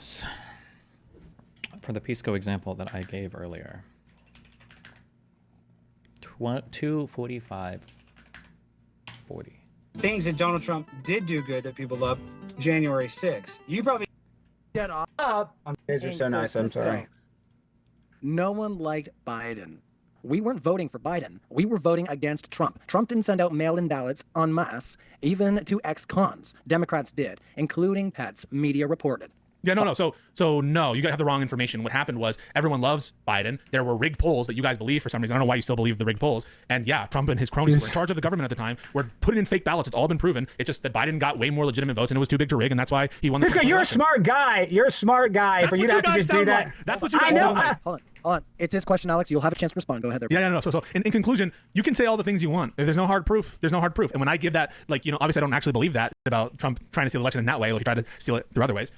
loss for the Pisco example that I gave earlier. 245.40. Things that Donald Trump did do good that people love. January 6th. You probably shut up. You guys are so nice. I'm sorry. No one liked Biden. We weren't voting for Biden. We were voting against Trump. Trump didn't send out mail-in ballots en masse, even to ex-cons. Democrats did, including pets, media reported. Yeah, no. So no, you guys have the wrong information. What happened was everyone loves Biden. There were rigged polls that you guys believe for some reason. I don't know why you still believe the rigged polls. And yeah, Trump and his cronies were in charge of the government at the time. Were putting in fake ballots. It's all been proven. It's just that Biden got way more legitimate votes and it was too big to rig, and that's why he won the Pisco, you're a smart guy. You're a smart guy. That's for you to have to just do that. Like. That's what you guys sound like. Hold on. It's his question, Alex. You'll have a chance to respond. Go ahead there. Yeah, no. So in conclusion, you can say all the things you want. If there's no hard proof, there's no hard proof. And when I give that, like, obviously I don't actually believe that about Trump trying to steal the election in that way, like he tried to steal it through other ways.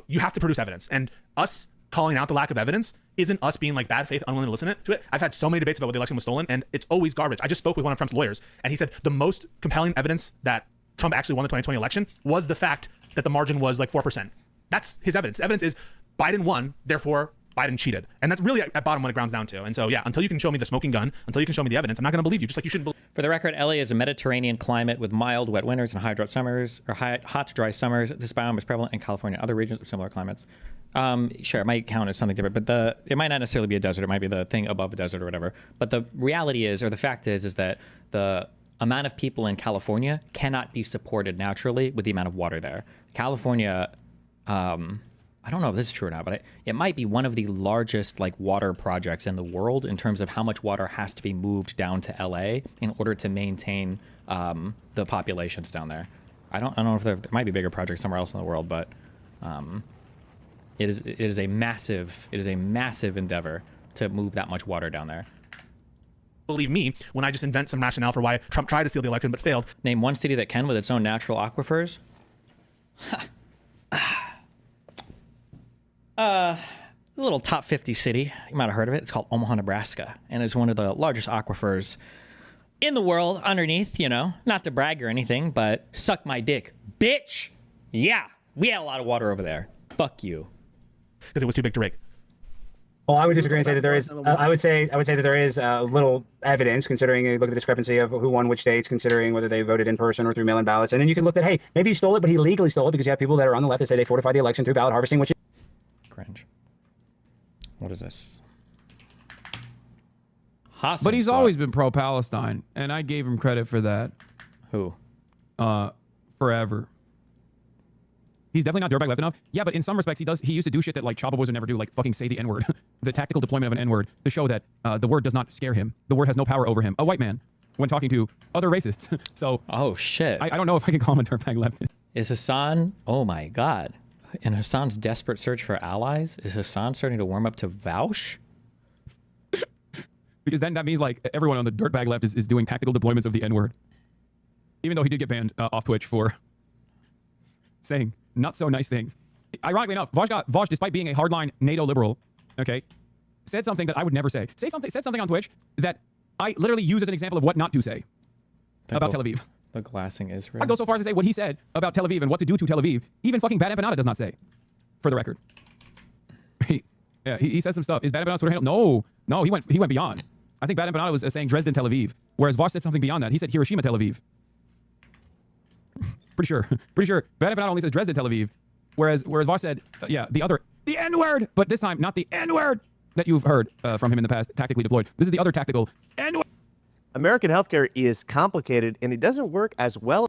You have to produce evidence, and us calling out the lack of evidence isn't us being like bad faith, unwilling to listen to it. I've had so many debates about what the election was stolen, and it's always garbage. I just spoke with one of Trump's lawyers, and he said the most compelling evidence that Trump actually won the 2020 election was the fact that the margin was like 4%. That's his evidence. Evidence is Biden won, therefore Biden cheated. And that's really at bottom what it grounds down to. And so, yeah, until you can show me the smoking gun, until you can show me the evidence, I'm not going to believe you, just like you shouldn't believe. For the record, LA is a Mediterranean climate with mild, wet winters and hot, dry summers. This biome is prevalent in California and other regions with similar climates. Sure, it might count as something different, but it might not necessarily be a desert. It might be the thing above a desert or whatever. But the reality is, or the fact is that the amount of people in California cannot be supported naturally with the amount of water there. California, I don't know if this is true or not, but it might be one of the largest water projects in the world in terms of how much water has to be moved down to LA in order to maintain the populations down there. I don't know if there might be bigger projects somewhere else in the world, but it is a massive endeavor to move that much water down there. Believe me when I just invent some rationale for why Trump tried to steal the election but failed. Name one city that can with its own natural aquifers. A little top 50 city. You might have heard of it. It's called Omaha, Nebraska, and it's one of the largest aquifers in the world underneath, not to brag or anything, but suck my dick, bitch. Yeah, we had a lot of water over there. Fuck you. Because it was too big to rig. Well, I would disagree and say that there is. I would say that there is little evidence, considering you look at the discrepancy of who won which states, considering whether they voted in person or through mail-in ballots, and then you can look at, hey, maybe he stole it, but he legally stole it, because you have people that are on the left that say they fortified the election through ballot harvesting, which is cringe. What is this? But he's always been pro-Palestine, and I gave him credit for that. Who? Forever. He's definitely not dirtbag left enough. Yeah, but in some respects, he used to do shit that Chaba Boys would never do, like fucking say the N-word. The tactical deployment of an N-word to show that the word does not scare him. The word has no power over him. A white man when talking to other racists. So. Oh shit. I don't know if I can call him a dirtbag leftist. Is Hassan? Oh my god. In Hassan's desperate search for allies, is Hassan starting to warm up to Vaush? Because then that means everyone on the dirtbag left is doing tactical deployments of the N-word. Even though he did get banned off Twitch for saying not so nice things. Ironically enough, Vaush, despite being a hardline NATO liberal, okay, said something that I would never say. Said something on Twitch that I literally use as an example of what not to say about Tel Aviv. The glassing Israel. I'd go so far as to say what he said about Tel Aviv and what to do to Tel Aviv, even fucking Bad Empanada does not say, for the record. He says some stuff. Is Bad Empanada's Twitter handle? No, he went beyond. I think Bad Empanada was saying Dresden, Tel Aviv, whereas Vaush said something beyond that. He said Hiroshima, Tel Aviv. Pretty sure. Bad Empanada only says Dresden, Tel Aviv, whereas Vaush said, the N-word, but this time not the N-word that you've heard from him in the past, tactically deployed. This is the other tactical N-word. American healthcare is complicated, and it doesn't work as well.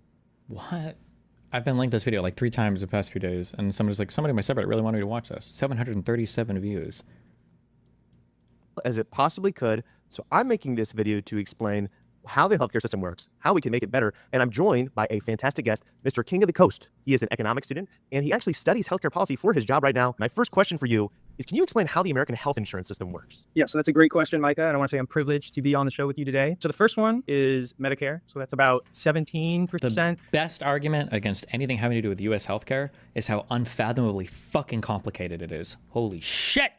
What? I've been linked this video 3 times the past few days, and somebody's like, somebody in my subreddit really wanted me to watch this. 737 views. As it possibly could. So I'm making this video to explain how the healthcare system works, how we can make it better, and I'm joined by a fantastic guest, Mr. King of the Coast. He is an economics student, and he actually studies healthcare policy for his job right now. My first question for you is, can you explain how the American health insurance system works? Yeah, so that's a great question, Micah, and I want to say I'm privileged to be on the show with you today. So the first one is Medicare. So that's about 17%. The best argument against anything having to do with U.S. healthcare is how unfathomably fucking complicated it is. Holy shit!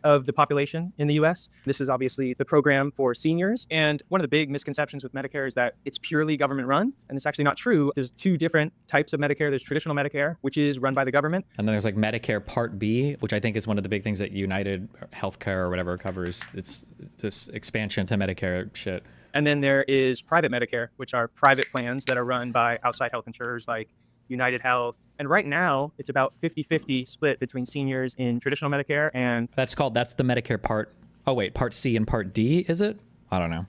of the population in the US. This is obviously the program for seniors. And one of the big misconceptions with Medicare is that it's purely government run. And it's actually not true. There's two different types of Medicare. There's traditional Medicare, which is run by the government. And then there's like Medicare Part B, which I think is one of the big things that United Healthcare or whatever covers. It's this expansion to Medicare shit. And then there is private Medicare, which are private plans that are run by outside health insurers like United Health. And right now, it's about 50-50 split between seniors in traditional Medicare and... That's the Medicare Part... Oh, wait, Part C and Part D, is it? I don't know.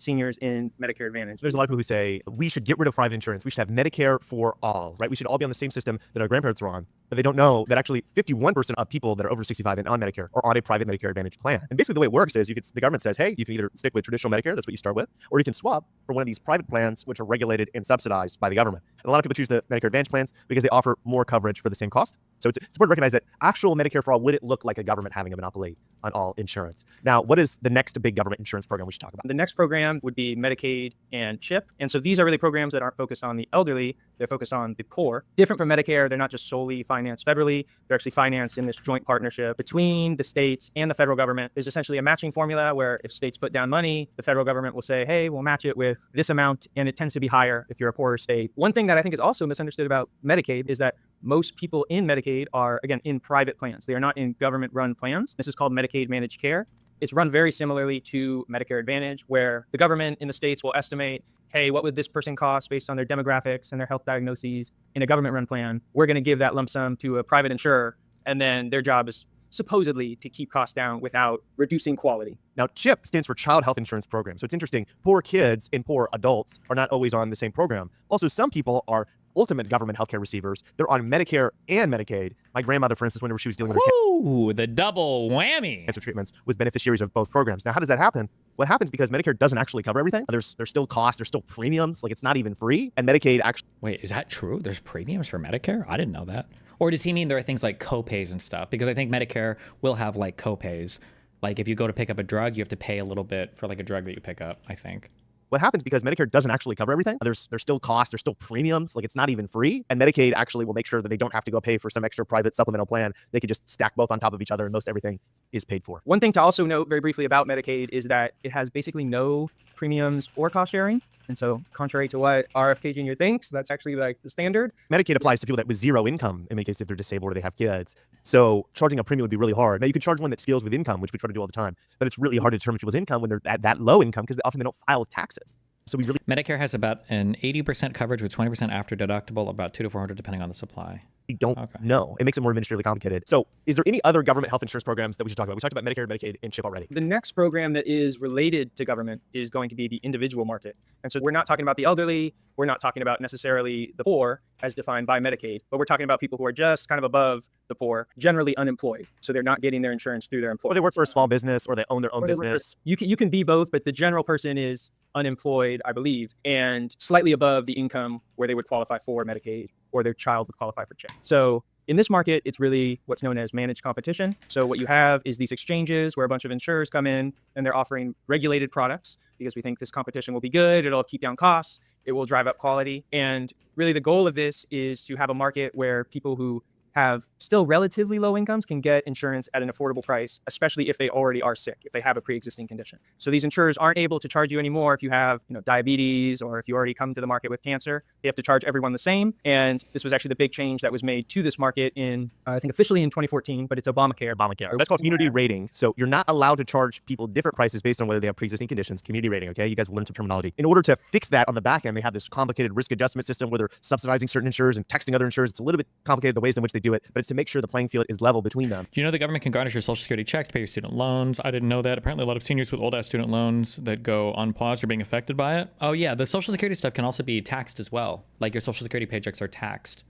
Seniors in Medicare Advantage. There's a lot of people who say we should get rid of private insurance. We should have Medicare for all, right? We should all be on the same system that our grandparents were on. But they don't know that actually 51% of people that are over 65 and on Medicare are on a private Medicare Advantage plan. And basically the way it works is the government says, hey, you can either stick with traditional Medicare, that's what you start with, or you can swap for one of these private plans which are regulated and subsidized by the government. And a lot of people choose the Medicare Advantage plans because they offer more coverage for the same cost. So it's important to recognize that actual Medicare for all wouldn't look like a government having a monopoly on all insurance. Now, what is the next big government insurance program we should talk about? The next program would be Medicaid and CHIP. And so these are really programs that aren't focused on the elderly, they're focused on the poor. Different from Medicare, they're not just solely financed federally, they're actually financed in this joint partnership between the states and the federal government. There's essentially a matching formula where if states put down money, the federal government will say, hey, we'll match it with this amount, and it tends to be higher if you're a poorer state. One thing that I think is also misunderstood about Medicaid is that most people in Medicaid are, again, in private plans. They are not in government-run plans. This is called Medicaid managed care. It's run very similarly to Medicare Advantage, where the government in the states will estimate, hey, what would this person cost based on their demographics and their health diagnoses in a government-run plan? We're going to give that lump sum to a private insurer, and then their job is supposedly to keep costs down without reducing quality. Now, CHIP stands for Child Health Insurance Program. So it's interesting. Poor kids and poor adults are not always on the same program. Also, some people are ultimate government healthcare receivers. They're on Medicare and Medicaid. My grandmother, for instance, whenever she was dealing with her the double whammy. cancer treatments, was beneficiaries of both programs. Now, how does that happen? What happens because Medicare doesn't actually cover everything. There's still costs, there's still premiums, like it's not even free. And Medicaid actually... Wait, is that true? There's premiums for Medicare? I didn't know that. Or does he mean there are things like copays and stuff? Because I think Medicare will have like copays. Like if you go to pick up a drug, you have to pay a little bit for like a drug that you pick up, I think. What happens because Medicare doesn't actually cover everything. There's still costs, there's still premiums, like it's not even free. And Medicaid actually will make sure that they don't have to go pay for some extra private supplemental plan. They can just stack both on top of each other and most everything is paid for. One thing to also note very briefly about Medicaid is that it has basically no premiums or cost sharing. And so contrary to what RFK Jr. thinks, that's actually like the standard. Medicaid applies to people that with zero income, in many cases if they're disabled or they have kids. So charging a premium would be really hard. Now you can charge one that scales with income, which we try to do all the time, but it's really hard to determine people's income when they're at that low income because often they don't file taxes. So we really Medicare has about an 80% coverage with 20% after deductible, about 200 to 400 depending on the supply. don't know. It makes it more administratively complicated. So is there any other government health insurance programs that we should talk about? We talked about Medicare, Medicaid, and CHIP already. The next program that is related to government is going to be the individual market. And so we're not talking about the elderly. We're not talking about necessarily the poor as defined by Medicaid, but we're talking about people who are just kind of above the poor, generally unemployed. So they're not getting their insurance through their employer. Or they work for a small business or they own their own business. You can be both, but the general person is unemployed, I believe, and slightly above the income where they would qualify for Medicaid or their child would qualify for CHIP. So in this market, it's really what's known as managed competition. So what you have is these exchanges where a bunch of insurers come in and they're offering regulated products because we think this competition will be good. It'll keep down costs. It will drive up quality. And really the goal of this is to have a market where people who have still relatively low incomes can get insurance at an affordable price, especially if they already are sick, if they have a pre-existing condition. So these insurers aren't able to charge you anymore if you have, diabetes or if you already come to the market with cancer. They have to charge everyone the same. And this was actually the big change that was made to this market in, I think officially in 2014, but it's Obamacare. That's called community rating. So you're not allowed to charge people different prices based on whether they have pre-existing conditions. Community rating, okay? You guys will learn some terminology. In order to fix that on the back end, they have this complicated risk adjustment system where they're subsidizing certain insurers and taxing other insurers. It's a little bit complicated the ways in which they do it, but it's to make sure the playing field is level between them. Do you know the government can garnish your Social Security checks, pay your student loans? I didn't know that. Apparently a lot of seniors with old-ass student loans that go unpaused are being affected by it. Oh yeah, the Social Security stuff can also be taxed as well. Like your Social Security paychecks are taxed,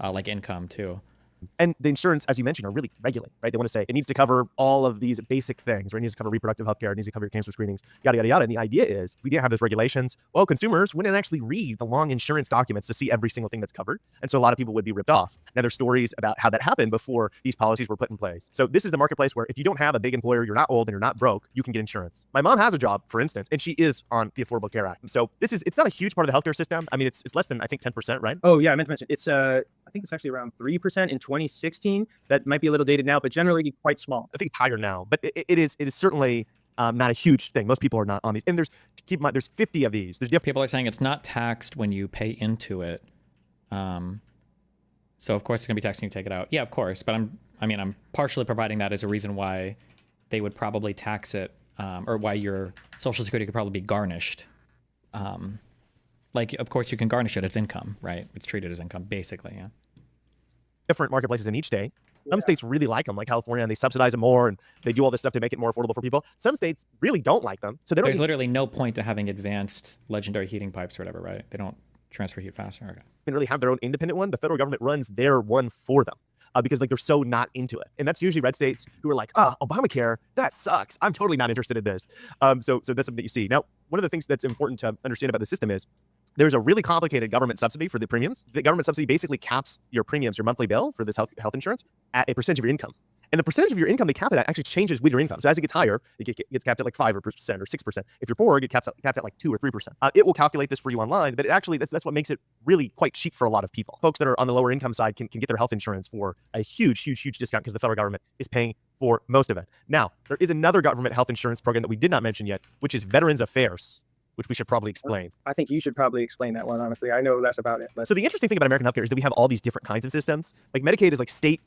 like income too. And the insurance, as you mentioned, are really regulated, right? They want to say it needs to cover all of these basic things, right? It needs to cover reproductive health care, it needs to cover your cancer screenings, yada, yada, yada. And the idea is, if we didn't have those regulations, well, consumers wouldn't actually read the long insurance documents to see every single thing that's covered. And so a lot of people would be ripped off. Now, there's stories about how that happened before these policies were put in place. So this is the marketplace where if you don't have a big employer, you're not old and you're not broke, you can get insurance. My mom has a job, for instance, and she is on the Affordable Care Act. So it's not a huge part of the healthcare system. I mean, it's less than, I think, 10%, right? Oh yeah, I meant to mention, it's, I think think it's actually around 3% in 2016. That might be a little dated now, but generally quite small. I think it's higher now, but it is certainly not a huge thing. Most people are not on these. And keep in mind, there's 50 of these. There's different. People are saying it's not taxed when you pay into it. So of course it's gonna be taxed when you take it out. Yeah, of course. But I'm partially providing that as a reason why they would probably tax it, or why your Social Security could probably be garnished. Like, of course you can garnish it. It's income, right? It's treated as income, basically. Yeah. Different marketplaces in each state. Some states really like them, like California, and they subsidize them more, and they do all this stuff to make it more affordable for people. Some states really don't like them, so they don't. There's literally no point to having advanced legendary heating pipes or whatever, right? They don't transfer heat faster. Okay. They really have their own independent one. The federal government runs their one for them because like they're so not into it, and that's usually red states who are like, "Oh, Obamacare, that sucks. I'm totally not interested in this." So that's something that you see. Now, one of the things that's important to understand about the system is there's a really complicated government subsidy for the premiums. The government subsidy basically caps your premiums, your monthly bill for this health insurance at a percentage of your income. And the percentage of your income they cap it at actually changes with your income. So as it gets higher, it gets capped at like 5% or 6%. If you're poor, it gets capped at like 2 or 3%. It will calculate this for you online, but it actually that's what makes it really quite cheap for a lot of people. Folks that are on the lower income side can get their health insurance for a huge discount because the federal government is paying for most of it. Now, there is another government health insurance program that we did not mention yet, which is Veterans Affairs, which we should probably explain. I think you should probably explain that one, honestly. I know less about it. But So the interesting thing about American healthcare is that we have all these different kinds of systems. Like Medicaid is like state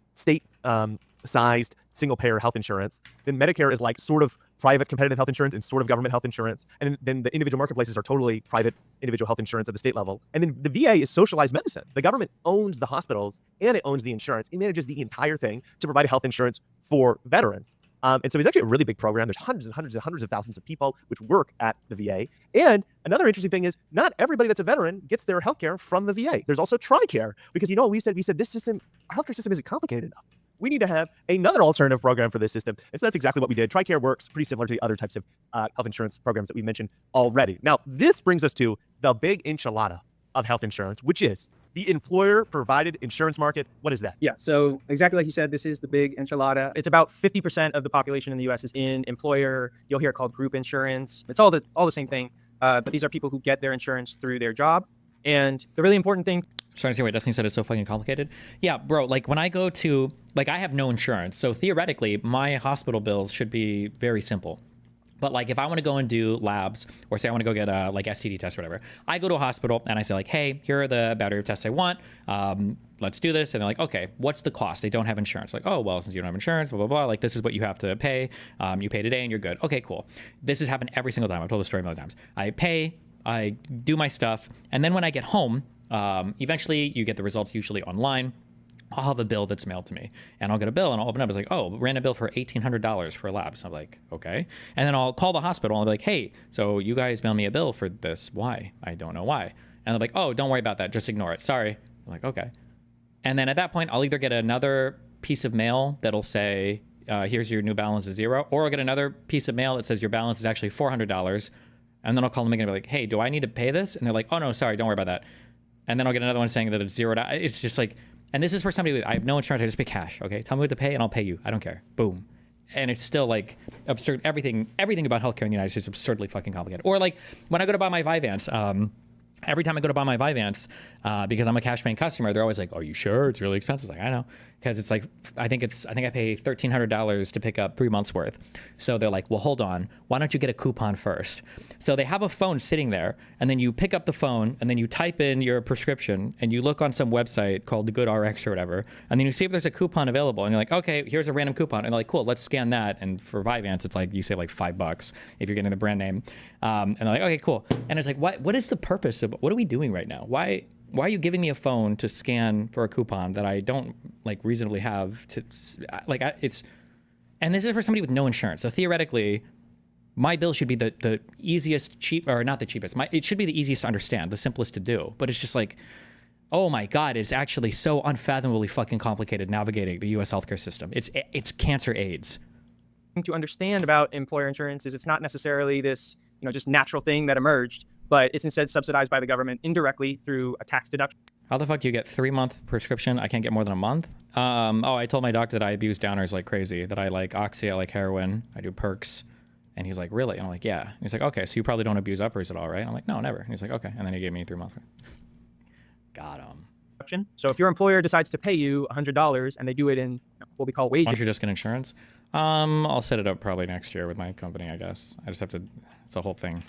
sized single payer health insurance. Then Medicare is like sort of private competitive health insurance and sort of government health insurance. And then the individual marketplaces are totally private individual health insurance at the state level. And then the VA is socialized medicine. The government owns the hospitals and it owns the insurance. It manages the entire thing to provide health insurance for veterans. And so it's actually a really big program. There's hundreds and hundreds and hundreds of thousands of people which work at the VA. And another interesting thing is not everybody that's a veteran gets their healthcare from the VA. There's also TRICARE because, you know, we said this system, our healthcare system isn't complicated enough. We need to have another alternative program for this system. And so that's exactly what we did. TRICARE works pretty similar to the other types of health insurance programs that we mentioned already. Now, this brings us to the big enchilada of health insurance, which is the employer-provided insurance market. What is that? yeah, so exactly like you said, this is the big enchilada. It's about 50% of the population in the U.S. is in employer. You'll hear it called group insurance. It's all the same thing, but these are people who get their insurance through their job. And the really important thing. Trying to see why Destiny said it's so fucking complicated. Yeah, bro, like when I go to, like I have no insurance. So theoretically, my hospital bills should be very simple. But like if I want to go and do labs or say I want to go get a like STD test or whatever, I go to a hospital and I say like, hey, here are the battery of tests I want. Let's do this. And they're like, okay, what's the cost? They don't have insurance. Like, oh, well, since you don't have insurance, blah, blah, blah. Like this is what you have to pay. You pay today and you're good. Okay, cool. This has happened every single time. I've told the story a million times. I pay, I do my stuff. And then when I get home, eventually you get the results usually online. I'll have a bill that's mailed to me and I'll get a bill and I'll open it up. It's like, oh, ran a bill for $1,800 for a lab. So I'm like, okay. And then I'll call the hospital and I'll be like, hey, so you guys mailed me a bill for this. Why? I don't know why. And they're like, oh, don't worry about that. Just ignore it. Sorry. I'm like, okay. And then at that point, I'll either get another piece of mail that'll say, here's your new balance is $0, or I'll get another piece of mail that says your balance is actually $400. And then I'll call them again and be like, hey, do I need to pay this? And they're like, oh no, sorry, don't worry about that. And then I'll get another one saying that it's $0. It's just like, and this is for somebody with, I have no insurance, I just pay cash, okay? Tell me what to pay and I'll pay you. I don't care. Boom. And it's still like absurd. Everything about healthcare in the United States is absurdly fucking complicated. Or like when I go to buy my Vyvanse, every time I go to buy my Vyvanse, because I'm a cash paying customer, they're always like, are you sure? It's really expensive. Like, I know. Because it's like, I think I pay $1,300 to pick up 3 months worth. So they're like, well, hold on. Why don't you get a coupon first? So they have a phone sitting there, and then you pick up the phone, and then you type in your prescription, and you look on some website called the Good RX or whatever, and then you see if there's a coupon available, and you're like, okay, here's a random coupon. And they're like, cool, let's scan that. And for Vyvanse, it's like, you save like $5 if you're getting the brand name. And they're like, okay, cool. And it's like, what is the purpose of, what are we doing right now? Why are you giving me a phone to scan for a coupon that I don't like reasonably have to like and this is for somebody with no insurance. So theoretically, my bill should be the easiest, or not the cheapest. It should be the easiest to understand, the simplest to do. But it's just like, oh my God, it's actually so unfathomably fucking complicated navigating the U.S. healthcare system. It's cancer AIDS. To understand about employer insurance is it's not necessarily this, just natural thing that emerged, but it's instead subsidized by the government indirectly through a tax deduction. How the fuck do you get 3-month prescription? I can't get more than a month. I told my doctor that I abuse downers like crazy, that I like Oxy, I like heroin, I do perks. And he's like, really? And I'm like, yeah. And he's like, okay, so you probably don't abuse uppers at all, right? I'm like, no, never. And he's like, okay. And then he gave me 3 months. Got him. deduction. So if your employer decides to pay you $100 and they do it in what we call Why wages, don't you just get insurance? I'll set it up probably next year with my company, I guess. I just have to, it's a whole thing.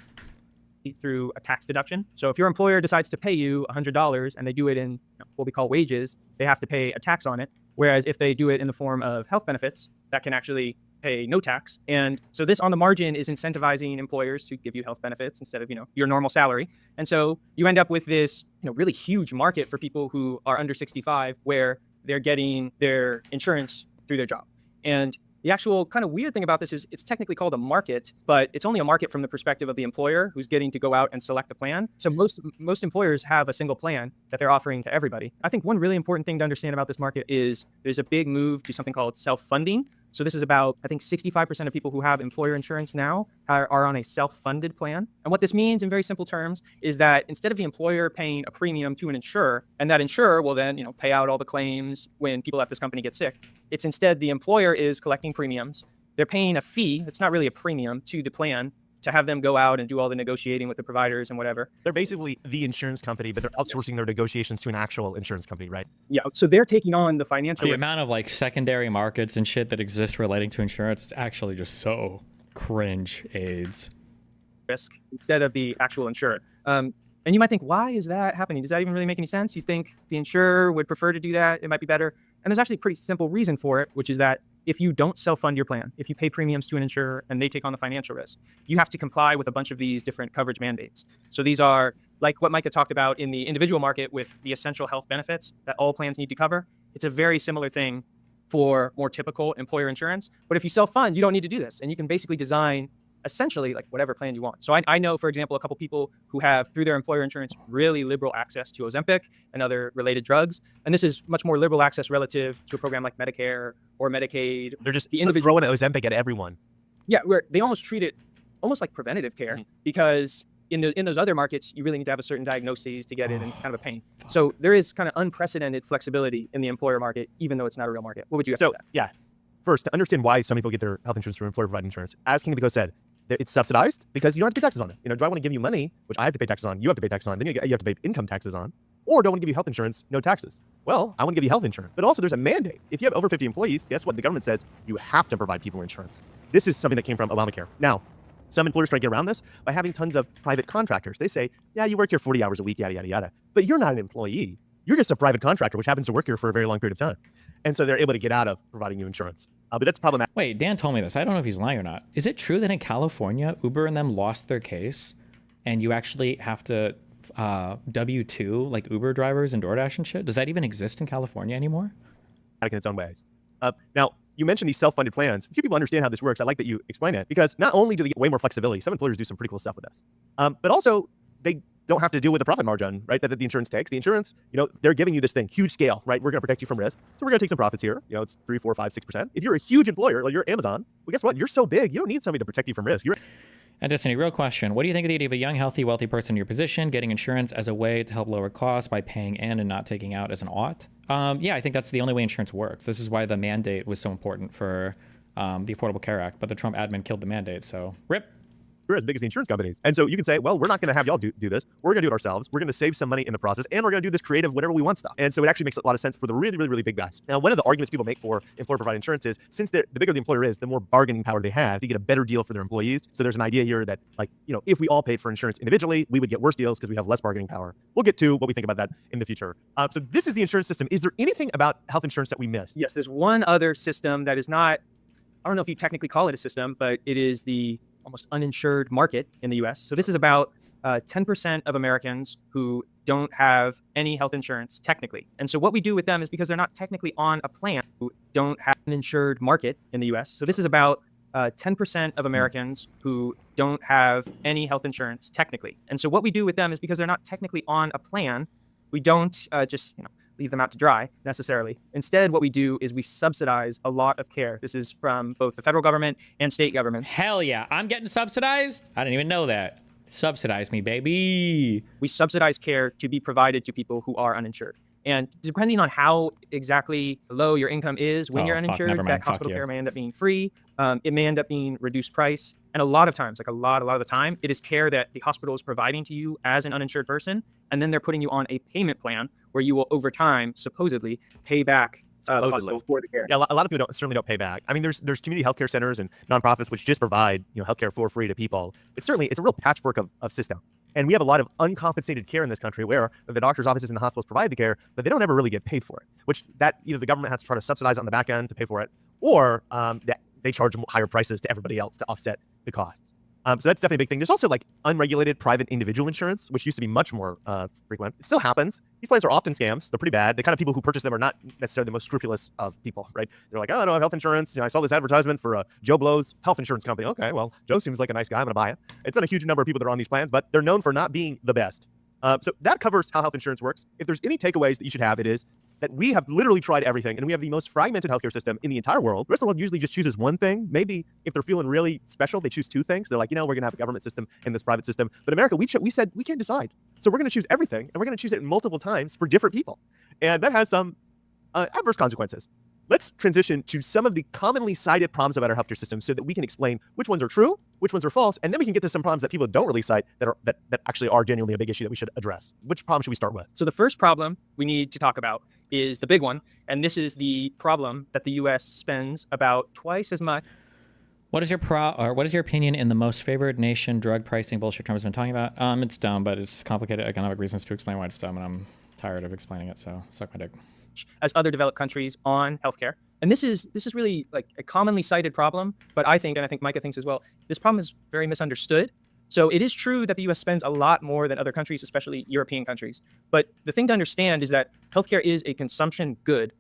through a tax deduction. So if your employer decides to pay you $100 and they do it in what we call wages, they have to pay a tax on it. Whereas if they do it in the form of health benefits, that can actually pay no tax. And so this on the margin is incentivizing employers to give you health benefits instead of, your normal salary. And so you end up with this, really huge market for people who are under 65 where they're getting their insurance through their job. And the actual kind of weird thing about this is it's technically called a market, but it's only a market from the perspective of the employer who's getting to go out and select the plan. So most employers have a single plan that they're offering to everybody. I think one really important thing to understand about this market is there's a big move to something called self-funding. So this is about, I think 65% of people who have employer insurance now are on a self-funded plan. And what this means in very simple terms is that instead of the employer paying a premium to an insurer, and that insurer will then, pay out all the claims when people at this company get sick, it's instead the employer is collecting premiums. They're paying a fee, it's not really a premium, to the plan to have them go out and do all the negotiating with the providers and whatever. They're basically the insurance company, but they're outsourcing their negotiations to an actual insurance company, right? Yeah, so they're taking on the financial The amount of secondary markets and shit that exist relating to insurance is actually just so cringe AIDS. risk instead of the actual insurer. And you might think, why is that happening? Does that even really make any sense? You think the insurer would prefer to do that? It might be better. And there's actually a pretty simple reason for it, which is that if you don't self-fund your plan, if you pay premiums to an insurer and they take on the financial risk, you have to comply with a bunch of these different coverage mandates. So these are like what Micah talked about in the individual market with the essential health benefits that all plans need to cover. It's a very similar thing for more typical employer insurance. But if you self-fund, you don't need to do this. And you can basically design essentially whatever plan you want. So I know, for example, a couple people who have, through their employer insurance, really liberal access to Ozempic and other related drugs. And this is much more liberal access relative to a program like Medicare or Medicaid. They're just the individual throwing Ozempic at everyone. Yeah, where they almost treat it almost like preventative care because in those other markets, you really need to have a certain diagnosis to get it, and it's kind of a pain. So there is kind of unprecedented flexibility in the employer market, even though it's not a real market. What would you say to that? Yeah. First, to understand why some people get their health insurance from employer-provided insurance, as King of the Coast said, it's subsidized because you don't have to pay taxes on it. Do I want to give you money, which I have to pay taxes on, you have to pay taxes on, then you have to pay income taxes on, or do I want to give you health insurance, no taxes? Well, I want to give you health insurance. But also there's a mandate. If you have over 50 employees, guess what? The government says you have to provide people insurance. This is something that came from Obamacare. Now, some employers try to get around this by having tons of private contractors. They say, yeah, you work here 40 hours a week, yada, yada, yada. But you're not an employee. You're just a private contractor, which happens to work here for a very long period of time. And so they're able to get out of providing you insurance. But that's problematic. Wait, Dan told me this. I don't know if he's lying or not. Is it true that in California, Uber and them lost their case and you actually have to W-2 like Uber drivers and DoorDash and shit? Does that even exist in California anymore? In its own ways. Now, you mentioned these self-funded plans. Few people understand how this works. I like that you explain it because not only do they get way more flexibility, some employers do some pretty cool stuff with this, but also they don't have to deal with the profit margin, right, that the insurance takes. The insurance, they're giving you this thing, huge scale, right? We're going to protect you from risk. So we're going to take some profits here. It's 3, 4, 5, 6%. If you're a huge employer, like you're Amazon, well, guess what? You're so big, you don't need somebody to protect you from risk. And Destiny, real question. What do you think of the idea of a young, healthy, wealthy person in your position getting insurance as a way to help lower costs by paying in and not taking out as an ought? Yeah, I think that's the only way insurance works. This is why the mandate was so important for the Affordable Care Act, but the Trump admin killed the mandate, so rip. We're as big as the insurance companies. And so you can say, well, we're not going to have y'all do this. We're going to do it ourselves. We're going to save some money in the process, and we're going to do this creative, whatever we want stuff. And so it actually makes a lot of sense for the really, really, really big guys. Now, one of the arguments people make for employer-provided insurance is, since the bigger the employer is, the more bargaining power they have to get a better deal for their employees. So there's an idea here that, if we all paid for insurance individually, we would get worse deals because we have less bargaining power. We'll get to what we think about that in the future. So this is the insurance system. Is there anything about health insurance that we missed? Yes, there's one other system that is not, I don't know if you technically call it a system, but it is the almost uninsured market in the US. So this is about 10% of Americans who don't have any health insurance technically. And so what we do with them is because they're not technically on a plan, who don't have an insured market in the US. So this is about 10% of Americans who don't have any health insurance technically. And so what we do with them is because they're not technically on a plan, we don't just leave them out to dry necessarily. Instead, what we do is we subsidize a lot of care. This is from both the federal government and state governments. Hell yeah, I'm getting subsidized? I didn't even know that. Subsidize me, baby. We subsidize care to be provided to people who are uninsured. And depending on how exactly low your income is when you're uninsured, that hospital care may end up being free. It may end up being reduced price. And a lot of times, like a lot of the time, it is care that the hospital is providing to you as an uninsured person, and then they're putting you on a payment plan where you will, over time, supposedly pay back the hospital for the care. Yeah, a lot of people certainly don't pay back. I mean, there's community healthcare centers and nonprofits which just provide healthcare for free to people. It's a real patchwork of system. And we have a lot of uncompensated care in this country where the doctor's offices and the hospitals provide the care, but they don't ever really get paid for it, which that either the government has to try to subsidize it on the back end to pay for it, or that they charge higher prices to everybody else to offset the costs. So that's definitely a big thing. There's also like unregulated private individual insurance, which used to be much more frequent. It still happens. These plans are often scams. They're pretty bad. The kind of people who purchase them are not necessarily the most scrupulous of people, right? They're like, oh, I don't have health insurance. I saw this advertisement for Joe Blow's health insurance company. Okay, well, Joe seems like a nice guy. I'm going to buy it. It's not a huge number of people that are on these plans, but they're known for not being the best. So that covers how health insurance works. If there's any takeaways that you should have, it is that we have literally tried everything, and we have the most fragmented healthcare system in the entire world. The rest of the world usually just chooses one thing. Maybe if they're feeling really special, they choose two things. They're like, we're going to have a government system and this private system. But America, we said we can't decide. So we're going to choose everything, and we're going to choose it multiple times for different people. And that has some adverse consequences. Let's transition to some of the commonly cited problems about our healthcare system so that we can explain which ones are true, which ones are false, and then we can get to some problems that people don't really cite that actually are genuinely a big issue that we should address. Which problem should we start with? So the first problem we need to talk about is the big one, and this is the problem that the U.S. spends about twice as much. What is your opinion in the most favored nation drug pricing bullshit Trump has been talking about? It's dumb, but it's complicated economic reasons to explain why it's dumb, and I'm tired of explaining it, so suck my dick. As other developed countries on healthcare. And this is really like a commonly cited problem, but I think, and I think Micah thinks as well, this problem is very misunderstood. So it is true that the US spends a lot more than other countries, especially European countries. But the thing to understand is that healthcare is a consumption good.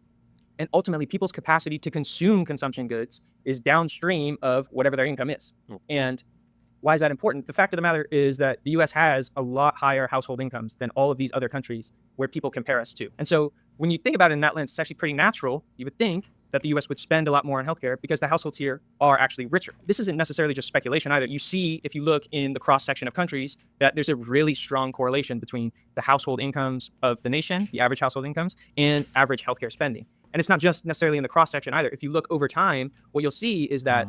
And ultimately, people's capacity to consume consumption goods is downstream of whatever their income is. And why is that important? The fact of the matter is that the US has a lot higher household incomes than all of these other countries where people compare us to. And so when you think about it in that lens, it's actually pretty natural. You would think that the US would spend a lot more on healthcare because the households here are actually richer. This isn't necessarily just speculation either. You see, if you look in the cross-section of countries, that there's a really strong correlation between the household incomes of the nation, the average household incomes, and average healthcare spending. And it's not just necessarily in the cross-section either. If you look over time, what you'll see is that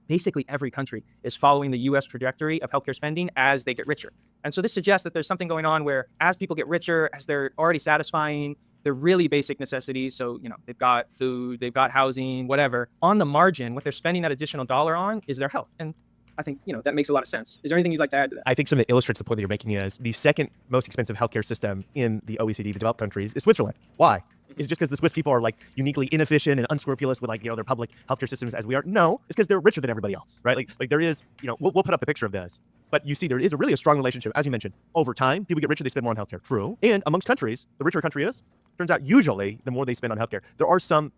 basically every country is following the US trajectory of healthcare spending as they get richer. And so this suggests that there's something going on where as people get richer, as they're already satisfying their really basic necessities, so they've got food, they've got housing, whatever, on the margin, what they're spending that additional dollar on is their health. And I think that makes a lot of sense. Is there anything you'd like to add to that? I think something that illustrates the point that you're making is the second most expensive healthcare system in the OECD, the developed countries, is Switzerland. Why? Is it just because the Swiss people are like uniquely inefficient and unscrupulous with their public healthcare systems as we are? No, it's because they're richer than everybody else, right? Like there is, we'll put up a picture of this, but you see there is a strong relationship, as you mentioned, over time. People get richer, they spend more on healthcare. True. And amongst countries, the richer a country is, turns out usually the more they spend on healthcare. There are some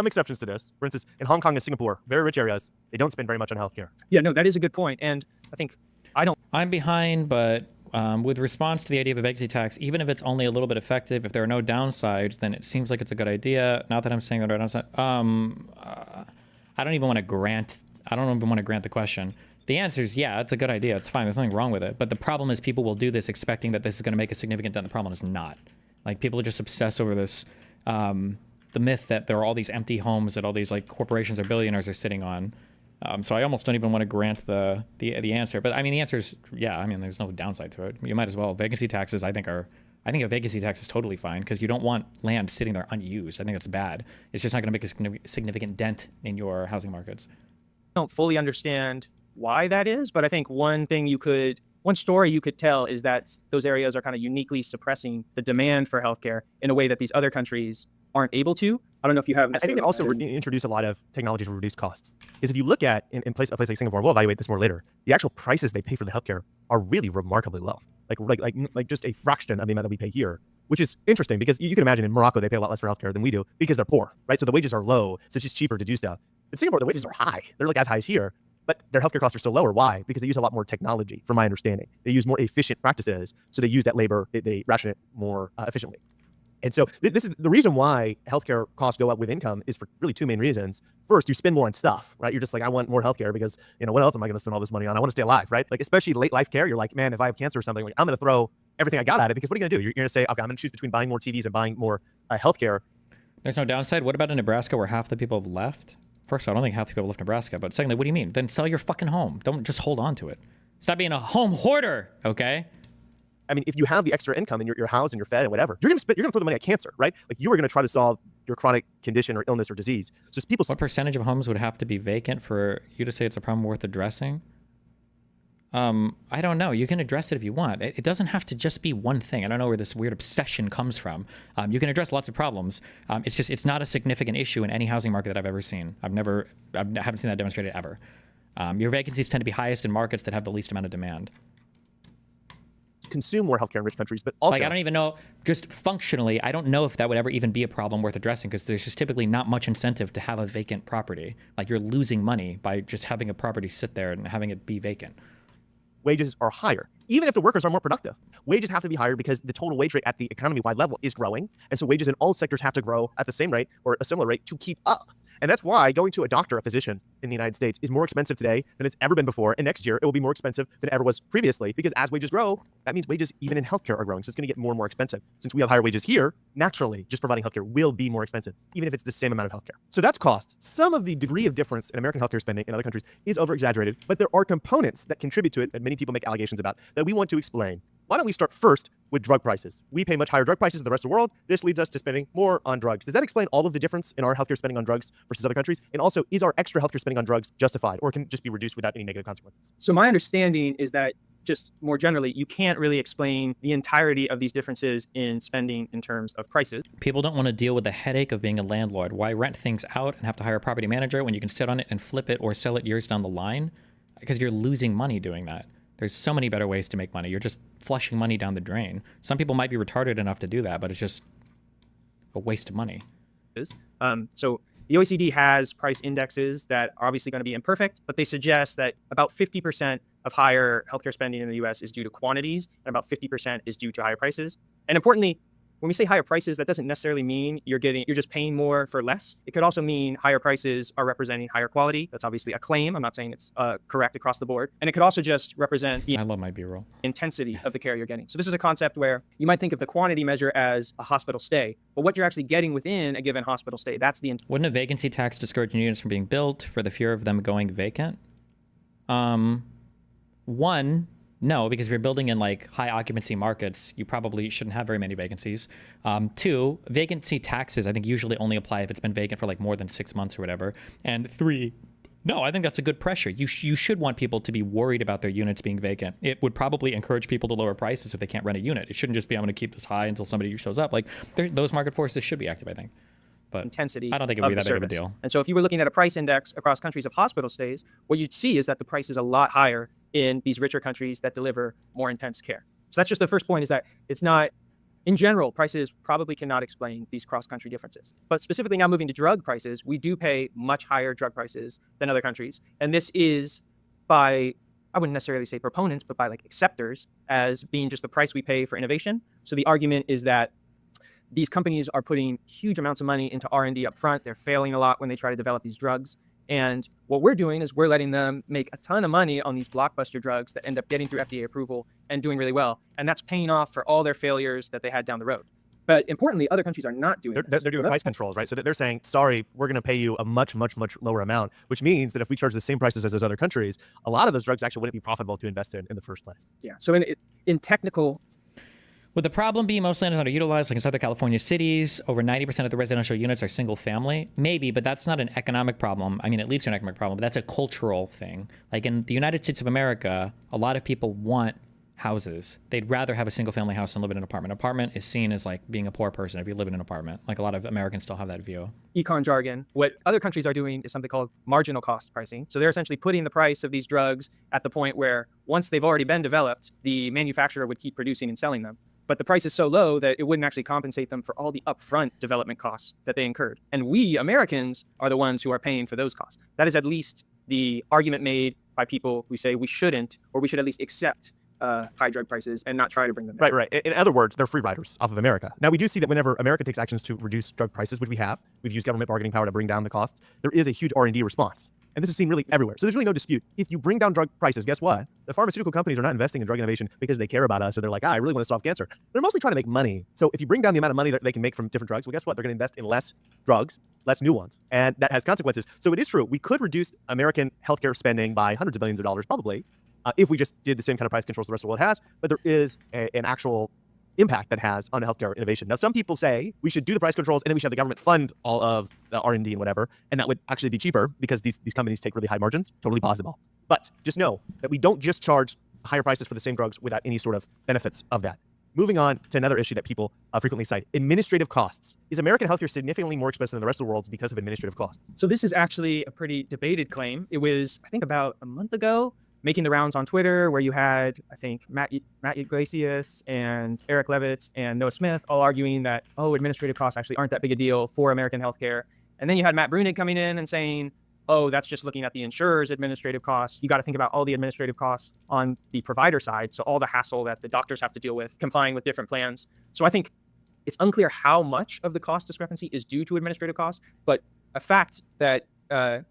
exceptions to this. For instance, in Hong Kong and Singapore, very rich areas, they don't spend very much on healthcare. Yeah, no, that is a good point. And I think I'm behind, but with response to the idea of a vacancy tax, even if it's only a little bit effective, if there are no downsides, then it seems like it's a good idea. Not that I'm saying that downside. I don't even want to grant the question. The answer is yeah, it's a good idea. It's fine. There's nothing wrong with it. But the problem is people will do this expecting that this is going to make a significant dent. The problem is not. Like people are just obsessed over this, the myth that there are all these empty homes that all these corporations or billionaires are sitting on. So I almost don't even want to grant the answer. But I mean, the answer is yeah. I mean, there's no downside to it. You might as well. Vacancy taxes, I think a vacancy tax is totally fine because you don't want land sitting there unused. I think that's bad. It's just not going to make a significant dent in your housing markets. I don't fully understand why that is, but I think one story you could tell is that those areas are kind of uniquely suppressing the demand for healthcare in a way that these other countries aren't able to. I don't know if you have. I think it also introduce a lot of technology to reduce costs. Because if you look at a place like Singapore, we'll evaluate this more later. The actual prices they pay for the healthcare are really remarkably low. Like just a fraction of the amount that we pay here, which is interesting because you can imagine in Morocco they pay a lot less for healthcare than we do because they're poor, right? So the wages are low, so it's just cheaper to do stuff. In Singapore, the wages are high. They're as high as here, but their healthcare costs are so lower. Why? Because they use a lot more technology, from my understanding. They use more efficient practices, so they use that labor, they ration it more efficiently. And so this is the reason why healthcare costs go up with income is for really two main reasons. First, you spend more on stuff, right? You're just like, I want more healthcare because, what else am I going to spend all this money on? I want to stay alive, right? Especially late life care. You're like, man, if I have cancer or something, I'm going to throw everything I got at it because what are you going to do? You're going to say, okay, I'm going to choose between buying more TVs and buying more healthcare. There's no downside. What about in Nebraska where half the people have left? First of all, I don't think half the people left Nebraska. But secondly, what do you mean? Then sell your fucking home. Don't just hold on to it. Stop being a home hoarder, okay? I mean, if you have the extra income and you're housed and you're fed and whatever, you're gonna throw the money at cancer, right? Like you are gonna try to solve your chronic condition or illness or disease. So just people. What percentage of homes would have to be vacant for you to say it's a problem worth addressing? I don't know. You can address it if you want. It doesn't have to just be one thing. I don't know where this weird obsession comes from. You can address lots of problems. It's not a significant issue in any housing market that I've ever seen. I haven't seen that demonstrated ever. Your vacancies tend to be highest in markets that have the least amount of demand. Consume more healthcare in rich countries, but also Like, I don't even know, just functionally, I don't know if that would ever even be a problem worth addressing because there's just typically not much incentive to have a vacant property. Like, you're losing money by just having a property sit there and having it be vacant. wages are higher, even if the workers are more productive. Wages have to be higher because the total wage rate at the economy-wide level is growing, and so wages in all sectors have to grow at the same rate or a similar rate to keep up. And that's why going to a doctor, a physician in the United States is more expensive today than it's ever been before. And next year, it will be more expensive than it ever was previously because as wages grow, that means wages even in healthcare are growing. So it's going to get more and more expensive. Since we have higher wages here, naturally, just providing healthcare will be more expensive, even if it's the same amount of healthcare. So that's cost. Some of the degree of difference in American healthcare spending in other countries is over-exaggerated, but there are components that contribute to it that many people make allegations about that we want to explain. Why don't we start first with drug prices? We pay much higher drug prices than the rest of the world. This leads us to spending more on drugs. Does that explain all of the difference in our healthcare spending on drugs versus other countries? And also, is our extra healthcare spending on drugs justified or can it just be reduced without any negative consequences? So my understanding is that just more generally, you can't really explain the entirety of these differences in spending in terms of prices. People don't want to deal with the headache of being a landlord. Why rent things out and have to hire a property manager when you can sit on it and flip it or sell it years down the line? Because you're losing money doing that. There's so many better ways to make money. You're just flushing money down the drain. Some people might be retarded enough to do that, but it's just a waste of money. So the OECD has price indexes that are obviously going to be imperfect, but they suggest that about 50% of higher healthcare spending in the US is due to quantities, and about 50% is due to higher prices. And importantly, when we say higher prices, that doesn't necessarily mean you're just paying more for less. It could also mean higher prices are representing higher quality. That's obviously a claim. I'm not saying it's correct across the board. And it could also just represent the I love my B-roll. intensity of the care you're getting. So this is a concept where you might think of the quantity measure as a hospital stay, but what you're actually getting within a given hospital stay, that's the Wouldn't a vacancy tax discourage new units from being built for the fear of them going vacant? One, no, because if you're building in like high occupancy markets, you probably shouldn't have very many vacancies. Two, vacancy taxes I think usually only apply if it's been vacant for like more than 6 months or whatever. And three, no, I think that's a good pressure. You should want people to be worried about their units being vacant. It would probably encourage people to lower prices if they can't rent a unit. It shouldn't just be I'm going to keep this high until somebody shows up. Like those market forces should be active, I think. But intensity I don't think it would be of that the big of a service. deal. And so if you were looking at a price index across countries of hospital stays, what you'd see is that the price is a lot higher in these richer countries that deliver more intense care. So that's just the first point, is that it's not, in general, prices probably cannot explain these cross-country differences. But specifically now moving to drug prices, we do pay much higher drug prices than other countries. And this is by, I wouldn't necessarily say proponents, but by like acceptors as being just the price we pay for innovation. So the argument is that these companies are putting huge amounts of money into R&D up front. They're failing a lot when they try to develop these drugs. And what we're doing is we're letting them make a ton of money on these blockbuster drugs that end up getting through FDA approval and doing really well. And that's paying off for all their failures that they had down the road. But importantly, other countries are not doing this. They're doing price controls, right? So they're saying, sorry, we're going to pay you a much, much, much lower amount, which means that if we charge the same prices as those other countries, a lot of those drugs actually wouldn't be profitable to invest in the first place. Yeah. So in technical... Would the problem be most land is underutilized, like in Southern California cities? Over 90% of the residential units are single family? Maybe, but that's not an economic problem. I mean, it leads to an economic problem, but that's a cultural thing. Like in the United States of America, a lot of people want houses. They'd rather have a single family house than live in an apartment. Apartment is seen as like being a poor person if you live in an apartment. Like a lot of Americans still have that view. Econ jargon. What other countries are doing is something called marginal cost pricing. So they're essentially putting the price of these drugs at the point where once they've already been developed, the manufacturer would keep producing and selling them. But the price is so low that it wouldn't actually compensate them for all the upfront development costs that they incurred. And we Americans are the ones who are paying for those costs. That is at least the argument made by people who say we shouldn't, or we should at least accept high drug prices and not try to bring them down. Right. In other words, they're free riders off of America. Now, we do see that whenever America takes actions to reduce drug prices, which we've used government bargaining power to bring down the costs, there is a huge R&D response. And this is seen really everywhere. So there's really no dispute. If you bring down drug prices, guess what? The pharmaceutical companies are not investing in drug innovation because they care about us or they're like, I really want to solve cancer. They're mostly trying to make money. So if you bring down the amount of money that they can make from different drugs, well, guess what? They're going to invest in less drugs, less new ones. And that has consequences. So it is true. We could reduce American healthcare spending by hundreds of billions of dollars, probably, if we just did the same kind of price controls the rest of the world has. But there is an actual impact that has on healthcare innovation. Now, some people say we should do the price controls and then we should have the government fund all of the R&D and whatever, and that would actually be cheaper because these companies take really high margins. Totally possible. But just know that we don't just charge higher prices for the same drugs without any sort of benefits of that. Moving on to another issue that people frequently cite, administrative costs. Is American healthcare significantly more expensive than the rest of the world's because of administrative costs? So this is actually a pretty debated claim. It was, I think, about a month ago, making the rounds on Twitter, where you had, I think, Matt Yglesias and Eric Levitz and Noah Smith all arguing that, oh, administrative costs actually aren't that big a deal for American healthcare. And then you had Matt Brunig coming in and saying, oh, that's just looking at the insurer's administrative costs. You got to think about all the administrative costs on the provider side. So all the hassle that the doctors have to deal with complying with different plans. So I think it's unclear how much of the cost discrepancy is due to administrative costs, but a fact that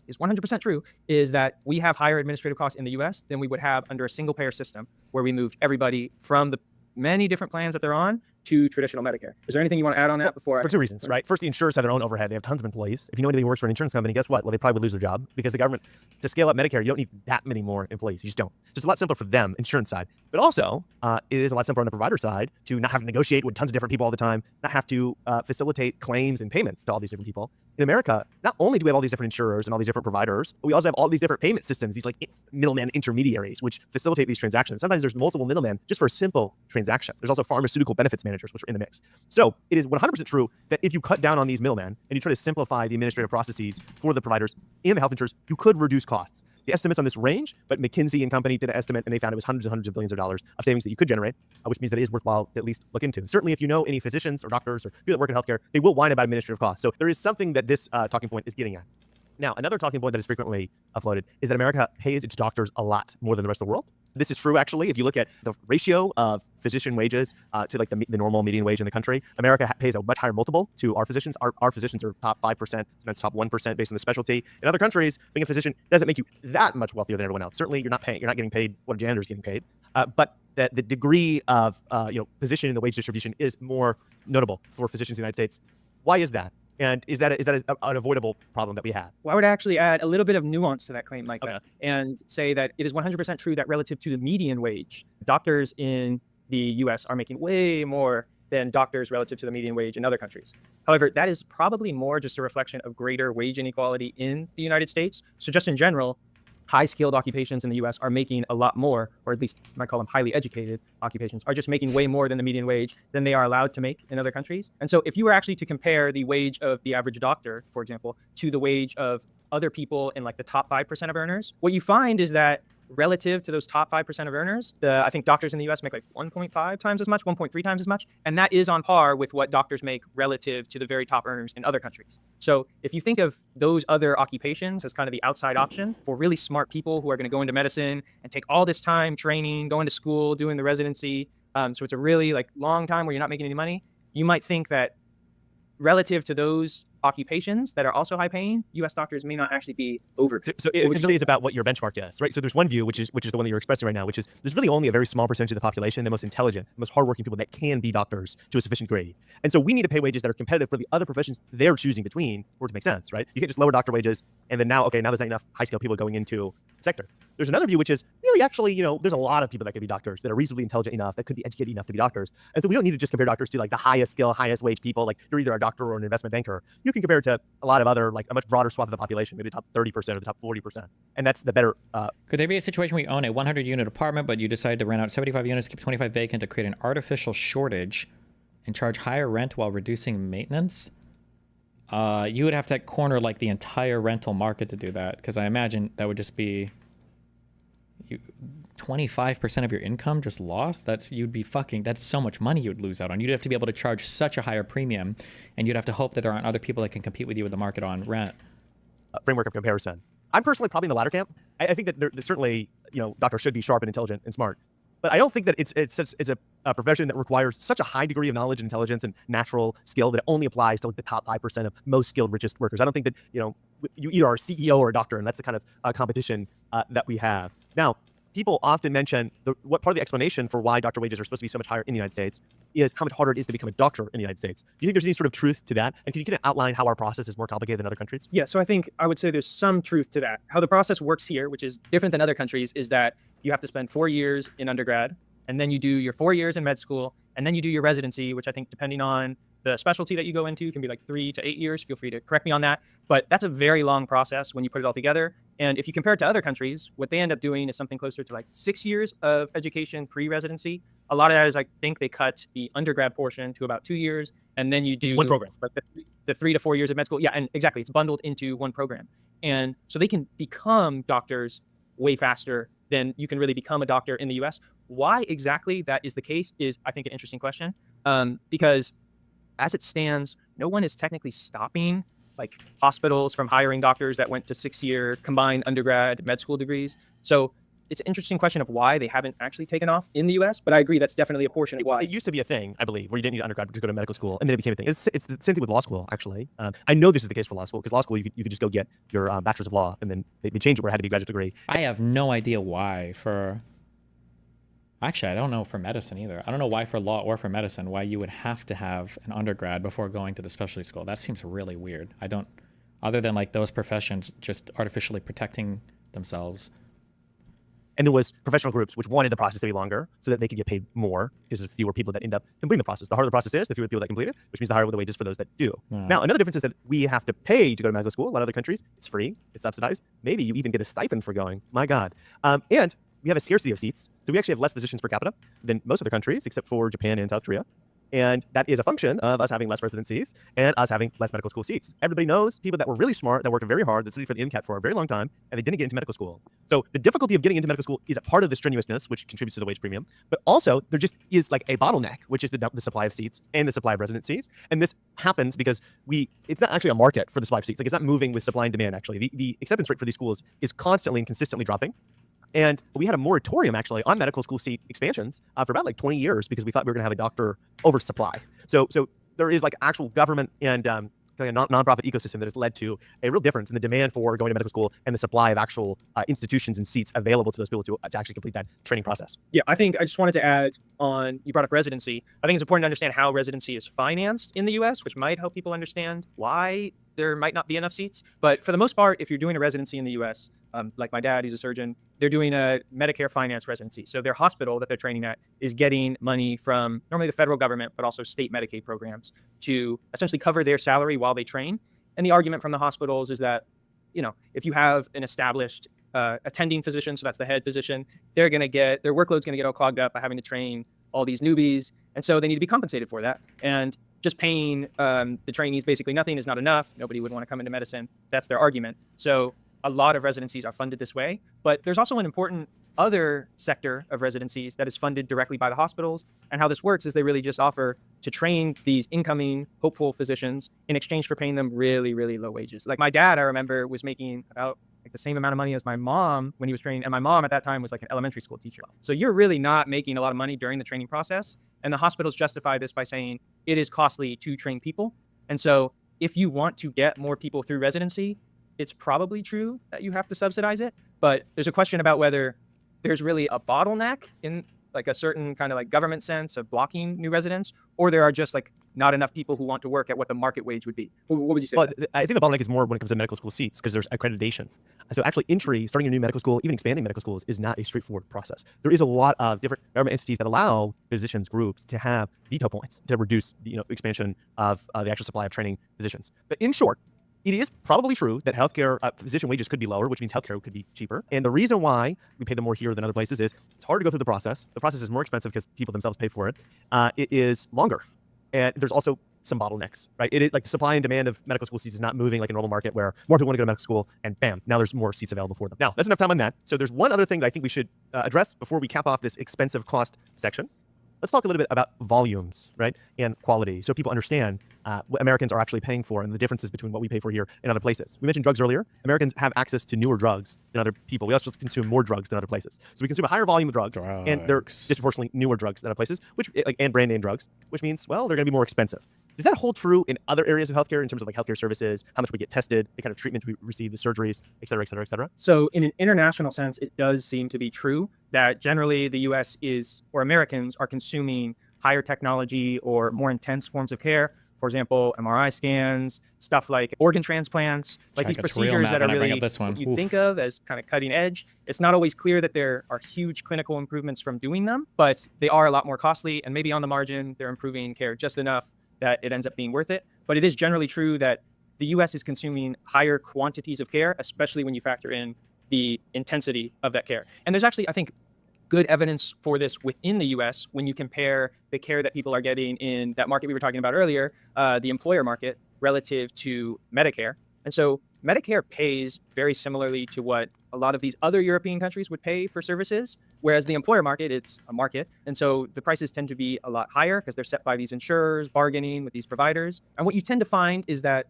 is 100% true is that we have higher administrative costs in the US than we would have under a single payer system where we moved everybody from the many different plans that they're on to traditional Medicare. Is there anything you want to add on that before? For two reasons, right? First, the insurers have their own overhead. They have tons of employees. If you know anybody who works for an insurance company, guess what? Well, they probably would lose their job because the government, to scale up Medicare, you don't need that many more employees. You just don't. So it's a lot simpler for them, insurance side. But also, it is a lot simpler on the provider side to not have to negotiate with tons of different people all the time, not have to facilitate claims and payments to all these different people. In America, not only do we have all these different insurers and all these different providers, but we also have all these different payment systems, these like middleman intermediaries, which facilitate these transactions. Sometimes there's multiple middlemen just for a simple transaction. There's also pharmaceutical benefits managers, which are in the mix. So it is 100% true that if you cut down on these middlemen and you try to simplify the administrative processes for the providers and the health insurers, you could reduce costs. The estimates on this range, but McKinsey and company did an estimate and they found it was hundreds and hundreds of billions of dollars of savings that you could generate, which means that it is worthwhile to at least look into. Certainly, if you know any physicians or doctors or people that work in healthcare, they will whine about administrative costs. So there is something that this talking point is getting at. Now, another talking point that is frequently floated is that America pays its doctors a lot more than the rest of the world. This is true, actually. If you look at the ratio of physician wages to like the normal median wage in the country, America pays a much higher multiple to our physicians. Our physicians are top 5%, sometimes top 1% based on the specialty. In other countries, being a physician doesn't make you that much wealthier than everyone else. Certainly, you're not getting paid what a janitor is getting paid. But the degree of position in the wage distribution is more notable for physicians in the United States. Why is that? And is that an avoidable problem that we have? Well, I would actually add a little bit of nuance to that claim, Micah, Okay. and say that it is 100% true that relative to the median wage, doctors in the US are making way more than doctors relative to the median wage in other countries. However, that is probably more just a reflection of greater wage inequality in the United States. So just in general, high-skilled occupations in the US are making a lot more, or at least you might call them highly educated occupations, are just making way more than the median wage than they are allowed to make in other countries. And so if you were actually to compare the wage of the average doctor, for example, to the wage of other people in like the top 5% of earners, what you find is that relative to those top 5% of earners, I think doctors in the US make like 1.5 times as much, 1.3 times as much. And that is on par with what doctors make relative to the very top earners in other countries. So if you think of those other occupations as kind of the outside option for really smart people who are going to go into medicine and take all this time training, going to school, doing the residency. So it's a really like long time where you're not making any money. You might think that relative to those occupations that are also high paying, US doctors may not actually be over. So it really is about what your benchmark is, right? So there's one view, which is the one that you're expressing right now, which is there's really only a very small percentage of the population, the most intelligent, the most hardworking people that can be doctors to a sufficient grade. And so we need to pay wages that are competitive for the other professions they're choosing between for it to make sense, right? You can't just lower doctor wages and then now there's not enough high-skilled people going into the sector. There's another view, which is really actually, there's a lot of people that could be doctors that are reasonably intelligent enough, that could be educated enough to be doctors. And so we don't need to just compare doctors to like the highest skill, highest wage people. Like you're either a doctor or an investment banker. You can compare it to a lot of other, like a much broader swath of the population, maybe the top 30% or the top 40%. And that's the better. Could there be a situation where you own a 100-unit apartment, but you decide to rent out 75 units, keep 25 vacant to create an artificial shortage and charge higher rent while reducing maintenance? You would have to corner like the entire rental market to do that, because I imagine that would just be 25% of your income just lost. That's so much money you would lose out on. You'd have to be able to charge such a higher premium, and you'd have to hope that there aren't other people that can compete with you with the market on rent. Framework of comparison. I'm personally probably in the latter camp. I think that there's certainly, doctors should be sharp and intelligent and smart. But I don't think that it's a profession that requires such a high degree of knowledge and intelligence and natural skill that it only applies to like the top 5% of most skilled, richest workers. I don't think that, you either are a CEO or a doctor, and that's the kind of competition that we have. Now, people often mention what part of the explanation for why doctor wages are supposed to be so much higher in the United States is how much harder it is to become a doctor in the United States. Do you think there's any sort of truth to that? And can you kind of outline how our process is more complicated than other countries? Yeah, so I think I would say there's some truth to that. How the process works here, which is different than other countries, is that you have to spend 4 years in undergrad, and then you do your 4 years in med school, and then you do your residency, which I think depending on the specialty that you go into can be like 3 to 8 years. Feel free to correct me on that. But that's a very long process when you put it all together. And if you compare it to other countries, what they end up doing is something closer to like 6 years of education pre-residency. A lot of that is, I think they cut the undergrad portion to about 2 years, and then you do one program, like the 3 to 4 years of med school. Yeah, and exactly, it's bundled into one program. And so they can become doctors way faster than you can really become a doctor in the US. Why exactly that is the case is, I think, an interesting question. Because as it stands, no one is technically stopping like hospitals from hiring doctors that went to 6-year combined undergrad med school degrees. So it's an interesting question of why they haven't actually taken off in the US, but I agree that's definitely a portion of why. It used to be a thing, I believe, where you didn't need undergrad to go to medical school, and then it became a thing. It's the same thing with law school, actually. I know this is the case for law school, because law school, you could just go get your bachelor's of law, and then they changed it where it had to be a graduate degree. I have no idea why for... Actually, I don't know for medicine either. I don't know why for law or for medicine, why you would have to have an undergrad before going to the specialty school. That seems really weird. I don't... Other than like those professions just artificially protecting themselves. And there was professional groups which wanted the process to be longer so that they could get paid more because there's fewer people that end up completing the process. The harder the process is, the fewer people that complete it, which means the higher the wages for those that do. Yeah. Now, another difference is that we have to pay to go to medical school. A lot of other countries, it's free, it's subsidized. Maybe you even get a stipend for going. My God. And we have a scarcity of seats. So we actually have less physicians per capita than most other countries, except for Japan and South Korea. And that is a function of us having less residencies and us having less medical school seats. Everybody knows people that were really smart, that worked very hard, that studied for the MCAT for a very long time, and they didn't get into medical school. So the difficulty of getting into medical school is a part of the strenuousness, which contributes to the wage premium. But also, there just is like a bottleneck, which is the supply of seats and the supply of residencies. And this happens because it's not actually a market for the supply of seats. Like, it's not moving with supply and demand, actually. The acceptance rate for these schools is constantly and consistently dropping. And we had a moratorium, actually, on medical school seat expansions for about like 20 years because we thought we were going to have a doctor oversupply. So there is like actual government and kind of nonprofit ecosystem that has led to a real difference in the demand for going to medical school and the supply of actual institutions and seats available to those people to actually complete that training process. Yeah, I think I just wanted to add on, you brought up residency. I think it's important to understand how residency is financed in the US, which might help people understand why there might not be enough seats. But for the most part, if you're doing a residency in the US, like my dad, he's a surgeon, they're doing a Medicare finance residency. So their hospital that they're training at is getting money from normally the federal government, but also state Medicaid programs to essentially cover their salary while they train. And the argument from the hospitals is that, if you have an established attending physician, so that's the head physician, their workload's going to get all clogged up by having to train all these newbies. And so they need to be compensated for that. And just paying the trainees basically nothing is not enough. Nobody would want to come into medicine. That's their argument. So a lot of residencies are funded this way, but there's also an important other sector of residencies that is funded directly by the hospitals. And how this works is they really just offer to train these incoming hopeful physicians in exchange for paying them really, really low wages. Like my dad, I remember, was making about like the same amount of money as my mom when he was training. And my mom at that time was like an elementary school teacher. So you're really not making a lot of money during the training process. And the hospitals justify this by saying it is costly to train people. And so if you want to get more people through residency, it's probably true that you have to subsidize it. But there's a question about whether there's really a bottleneck in like a certain kind of like government sense of blocking new residents, or there are just like not enough people who want to work at what the market wage would be. What would you say? Well, I think the bottleneck is more when it comes to medical school seats because there's accreditation. So actually starting a new medical school, even expanding medical schools is not a straightforward process. There is a lot of different government entities that allow physicians groups to have veto points to reduce expansion of the actual supply of training physicians. But in short, it is probably true that healthcare physician wages could be lower, which means healthcare could be cheaper. And the reason why we pay them more here than other places is it's hard to go through the process. The process is more expensive because people themselves pay for it. It is longer. And there's also some bottlenecks, right? It is like the supply and demand of medical school seats is not moving like a normal market where more people want to go to medical school and bam, now there's more seats available for them. Now, that's enough time on that. So there's one other thing that I think we should address before we cap off this expensive cost section. let's talk a little bit about volumes, right, and quality, so people understand what Americans are actually paying for and the differences between what we pay for here and other places. We mentioned drugs earlier. Americans have access to newer drugs than other people. We also consume more drugs than other places. So we consume a higher volume of drugs, and they're disproportionately newer drugs than other places, which and brand name drugs, which means, well, they're going to be more expensive. Does that hold true in other areas of healthcare in terms of like healthcare services, how much we get tested, the kind of treatments we receive, the surgeries, et cetera, et cetera, et cetera? So in an international sense, it does seem to be true that generally the US is, or Americans are consuming higher technology or more intense forms of care. For example, MRI scans, stuff like organ transplants, like these procedures that are really what you think of as kind of cutting edge. It's not always clear that there are huge clinical improvements from doing them, but they are a lot more costly, and maybe on the margin, they're improving care just enough that it ends up being worth it. But it is generally true that the US is consuming higher quantities of care, especially when you factor in the intensity of that care. And there's actually, I think, good evidence for this within the US when you compare the care that people are getting in that market we were talking about earlier, the employer market, relative to Medicare. And so Medicare pays very similarly to what a lot of these other European countries would pay for services, whereas the employer market, it's a market. And so the prices tend to be a lot higher because they're set by these insurers, bargaining with these providers. And what you tend to find is that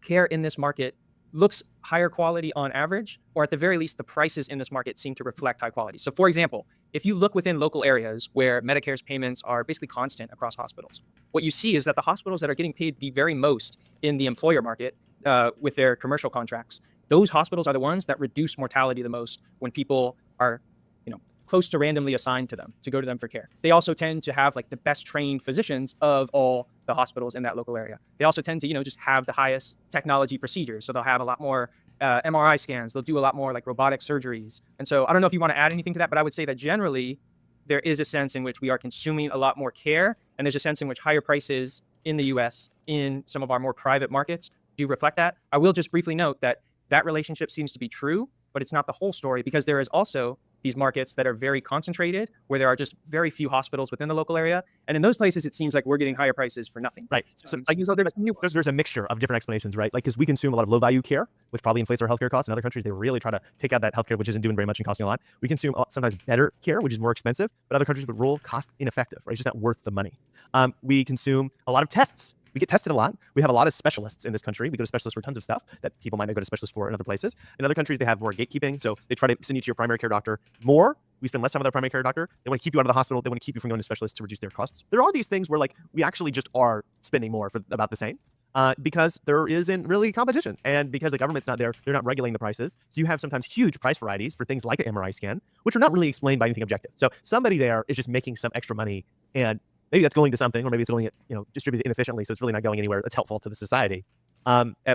care in this market looks higher quality on average, or at the very least, the prices in this market seem to reflect high quality. So for example, if you look within local areas where Medicare's payments are basically constant across hospitals, what you see is that the hospitals that are getting paid the very most in the employer market with their commercial contracts, those hospitals are the ones that reduce mortality the most when people are close to randomly assigned to them to go to them for care. They also tend to have like the best trained physicians of all the hospitals in that local area. They also tend to, just have the highest technology procedures. So they'll have a lot more MRI scans. They'll do a lot more like robotic surgeries. And so I don't know if you want to add anything to that, but I would say that generally there is a sense in which we are consuming a lot more care. And there's a sense in which higher prices in the US in some of our more private markets do reflect that. I will just briefly note that that relationship seems to be true, but it's not the whole story, because there is also these markets that are very concentrated, where there are just very few hospitals within the local area. And in those places, it seems like we're getting higher prices for nothing. Right. So there's a mixture of different explanations, right? Like, because we consume a lot of low value care, which probably inflates our healthcare costs. In other countries, they really try to take out that healthcare, which isn't doing very much and costing a lot. We consume sometimes better care, which is more expensive, but other countries would rule cost ineffective, right? It's just not worth the money. We consume a lot of tests. We get tested a lot. We have a lot of specialists in this country. We go to specialists for tons of stuff that people might not go to specialists for in other places. In other countries, they have more gatekeeping. So they try to send you to your primary care doctor more. We spend less time with our primary care doctor. They want to keep you out of the hospital. They want to keep you from going to specialists to reduce their costs. There are these things where like we actually just are spending more for about the same. Because there isn't really competition, and because the government's not there, they're not regulating the prices. So you have sometimes huge price varieties for things like an MRI scan, which are not really explained by anything objective. So somebody there is just making some extra money, and maybe that's going to something, or maybe it's going distributed inefficiently, so it's really not going anywhere that's helpful to the society.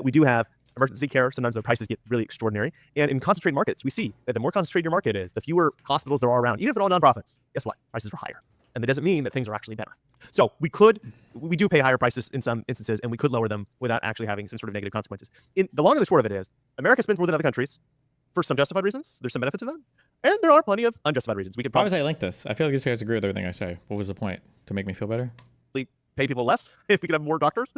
We do have emergency care. Sometimes the prices get really extraordinary, and in concentrated markets, we see that the more concentrated your market is, the fewer hospitals there are around, even if they're all nonprofits. Guess what? Prices are higher, and that doesn't mean that things are actually better. So we do pay higher prices in some instances, and we could lower them without actually having some sort of negative consequences. The long and the short of it is, America spends more than other countries for some justified reasons. There's some benefit to them, and there are plenty of unjustified reasons. We could Why probably was I link this? I feel like these guys agree with everything I say. What was the point? To make me feel better? pay people less if we could have more doctors.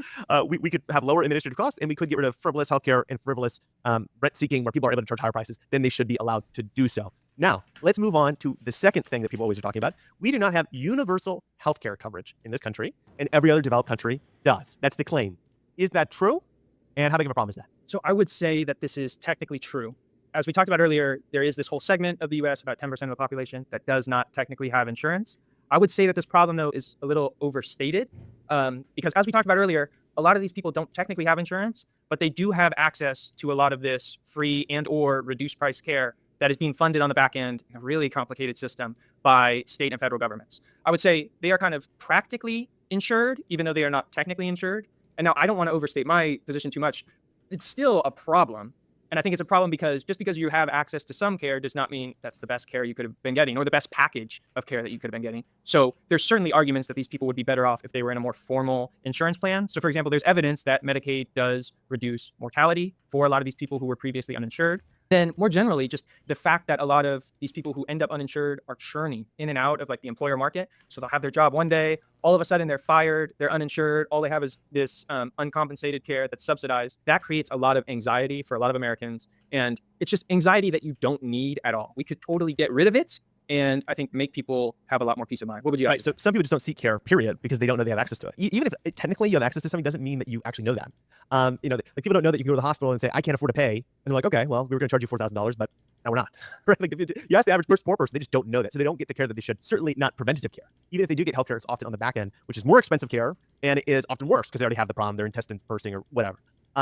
We could have lower administrative costs, and we could get rid of frivolous healthcare and frivolous rent seeking, where people are able to charge higher prices than they should be allowed to do so. Now, let's move on to the second thing that people always are talking about. We do not have universal healthcare coverage in this country, and every other developed country does. That's the claim. Is that true? And how big of a problem is that? So I would say that this is technically true. As we talked about earlier, there is this whole segment of the US, about 10% of the population, that does not technically have insurance. I would say that this problem, though, is a little overstated because, as we talked about earlier, a lot of these people don't technically have insurance, but they do have access to a lot of this free and or reduced price care that is being funded on the back end in a really complicated system by state and federal governments. I would say they are kind of practically insured, even though they are not technically insured. And now I don't want to overstate my position too much. It's still a problem. And I think it's a problem because just because you have access to some care does not mean that's the best care you could have been getting or the best package of care that you could have been getting. So there's certainly arguments that these people would be better off if they were in a more formal insurance plan. So for example, there's evidence that Medicaid does reduce mortality for a lot of these people who were previously uninsured. Then more generally, just the fact that a lot of these people who end up uninsured are churning in and out of like the employer market. So they'll have their job one day, all of a sudden they're fired, they're uninsured, all they have is this uncompensated care that's subsidized. That creates a lot of anxiety for a lot of Americans. And it's just anxiety that you don't need at all. We could totally get rid of it and I think make people have a lot more peace of mind. What would you Right. add? So some people just don't seek care, period, because they don't know they have access to it. Even if technically you have access to something, doesn't mean that you actually know that. Like people don't know that you can go to the hospital and say, I can't afford to pay. And they're like, okay, well, we were going to charge you $4,000, but now we're not. Right? Like if you ask the average poor person, they just don't know that. So they don't get the care that they should. Certainly not preventative care. Even if they do get healthcare, it's often on the back end, which is more expensive care, and it is often worse because they already have the problem, their intestines bursting or whatever.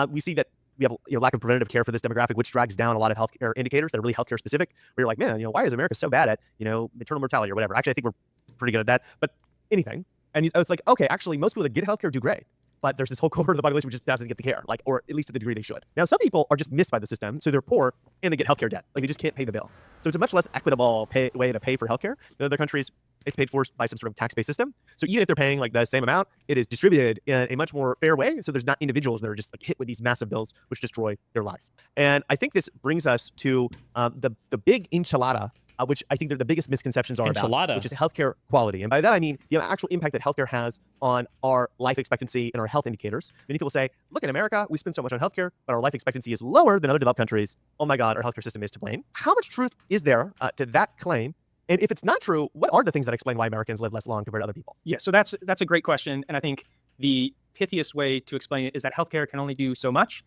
We see that we have lack of preventative care for this demographic, which drags down a lot of healthcare indicators that are really healthcare specific. Where you're like, man, why is America so bad at maternal mortality or whatever? Actually, I think we're pretty good at that. But anything, and it's like, okay, actually, most people that get healthcare do great, but there's this whole cohort of the population which just doesn't get the care, or at least to the degree they should. Now, some people are just missed by the system, so they're poor and they get healthcare debt, like they just can't pay the bill. So it's a much less equitable way to pay for healthcare. In other countries, it's paid for by some sort of tax-based system. So even if they're paying like the same amount, it is distributed in a much more fair way. So there's not individuals that are just like hit with these massive bills which destroy their lives. And I think this brings us to the big enchilada, which I think the biggest misconceptions are about, which is healthcare quality. And by that I mean the actual impact that healthcare has on our life expectancy and our health indicators. Many people say, look, in America, we spend so much on healthcare, but our life expectancy is lower than other developed countries. Oh my God, our healthcare system is to blame. How much truth is there to that claim? And if it's not true, what are the things that explain why Americans live less long compared to other people? Yeah, so that's a great question. And I think the pithiest way to explain it is that healthcare can only do so much.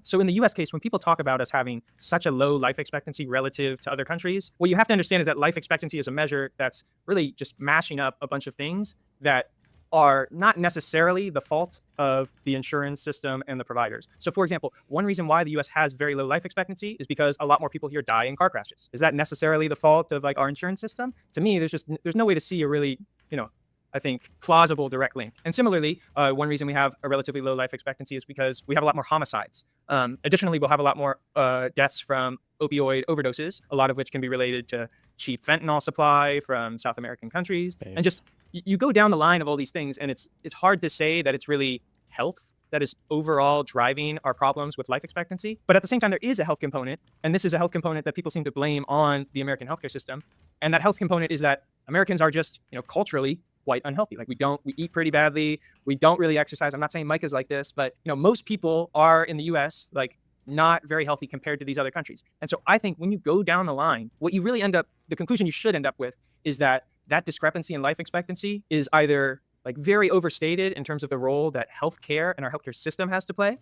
So in the US case, when people talk about us having such a low life expectancy relative to other countries, what you have to understand is that life expectancy is a measure that's really just mashing up a bunch of things that are not necessarily the fault of the insurance system and the providers. So for example, one reason why the US has very low life expectancy is because a lot more people here die in car crashes. Is that necessarily the fault of our insurance system? To me, there's no way to see a really, I think, plausible direct link. And similarly, one reason we have a relatively low life expectancy is because we have a lot more homicides. Additionally, we'll have a lot more deaths from opioid overdoses, a lot of which can be related to cheap fentanyl supply from South American countries. And just, you go down the line of all these things, and it's hard to say that it's really health that is overall driving our problems with life expectancy. But at the same time, there is a health component, and this is a health component that people seem to blame on the American healthcare system. And that health component is that Americans are just, culturally quite unhealthy. Like we eat pretty badly. We don't really exercise. I'm not saying Mike is like this, but most people are in the US not very healthy compared to these other countries. And so I think when you go down the line, what you really the conclusion you should end up with is that discrepancy in life expectancy is either very overstated in terms of the role that healthcare and our healthcare system has to play,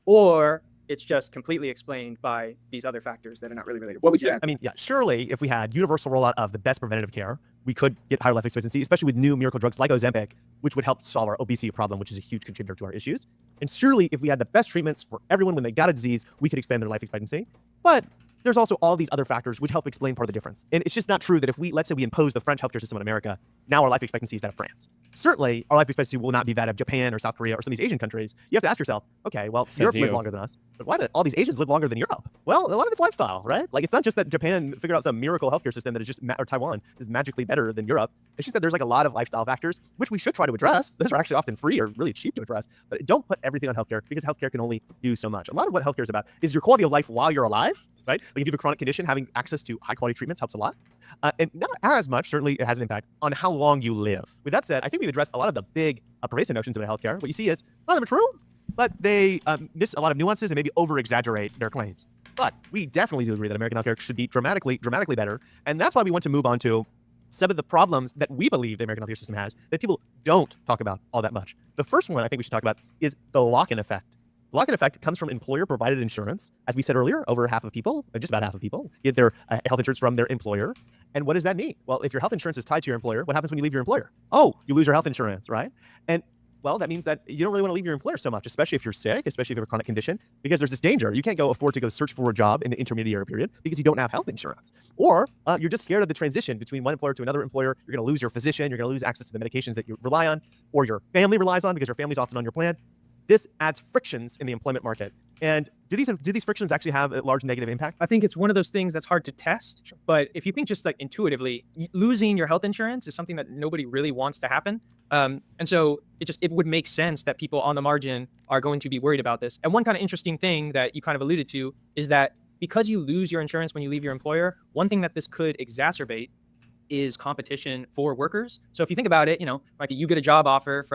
or it's just completely explained by these other factors that are not really related. What would you add? I mean, yeah, surely if we had universal rollout of the best preventative care, we could get higher life expectancy, especially with new miracle drugs like Ozempic, which would help solve our obesity problem, which is a huge contributor to our issues. And surely if we had the best treatments for everyone when they got a disease, we could expand their life expectancy. But there's also all these other factors which help explain part of the difference. And it's just not true that if let's say we impose the French healthcare system in America, now our life expectancy is that of France. Certainly, our life expectancy will not be that of Japan or South Korea or some of these Asian countries. You have to ask yourself, okay, well, Europe lives longer than us, but why do all these Asians live longer than Europe? Well, a lot of it's lifestyle, right? It's not just that Japan figured out some miracle healthcare system that is just, or Taiwan is magically better than Europe. It's just that there's a lot of lifestyle factors, which we should try to address. Those are actually often free or really cheap to address, but don't put everything on healthcare because healthcare can only do so much. A lot of what healthcare is about is your quality of life while you're alive, right? If you have a chronic condition, having access to high quality treatments helps a lot. And not as much, certainly it has an impact on how long you live. With that said, I think we've addressed a lot of the big pervasive notions about healthcare. What you see is a lot of them are true, but they miss a lot of nuances and maybe over-exaggerate their claims. But we definitely do agree that American healthcare should be dramatically better. And that's why we want to move on to some of the problems that we believe the American healthcare system has that people don't talk about all that much. The first one I think we should talk about is the lock-in effect. The lock-in effect comes from employer-provided insurance. As we said earlier, over half of people, just about half of people, get their health insurance from their employer. And what does that mean? Well, if your health insurance is tied to your employer, what happens when you leave your employer? Oh, you lose your health insurance, right? And well, that means that you don't really want to leave your employer so much, especially if you're sick, especially if you have a chronic condition, because there's this danger. You can't afford to go search for a job in the intermediary period because you don't have health insurance. Or you're just scared of the transition between one employer to another employer. You're going to lose your physician. You're going to lose access to the medications that you rely on or your family relies on because your family's often on your plan. This adds frictions in the employment market. And do these frictions actually have a large negative impact? I think it's one of those things that's hard to test. Sure. But if you think just intuitively, losing your health insurance is something that nobody really wants to happen. And so it would make sense that people on the margin are going to be worried about this. And one kind of interesting thing that you kind of alluded to is that because you lose your insurance when you leave your employer, one thing that this could exacerbate is competition for workers. So if you think about it, you get a job offer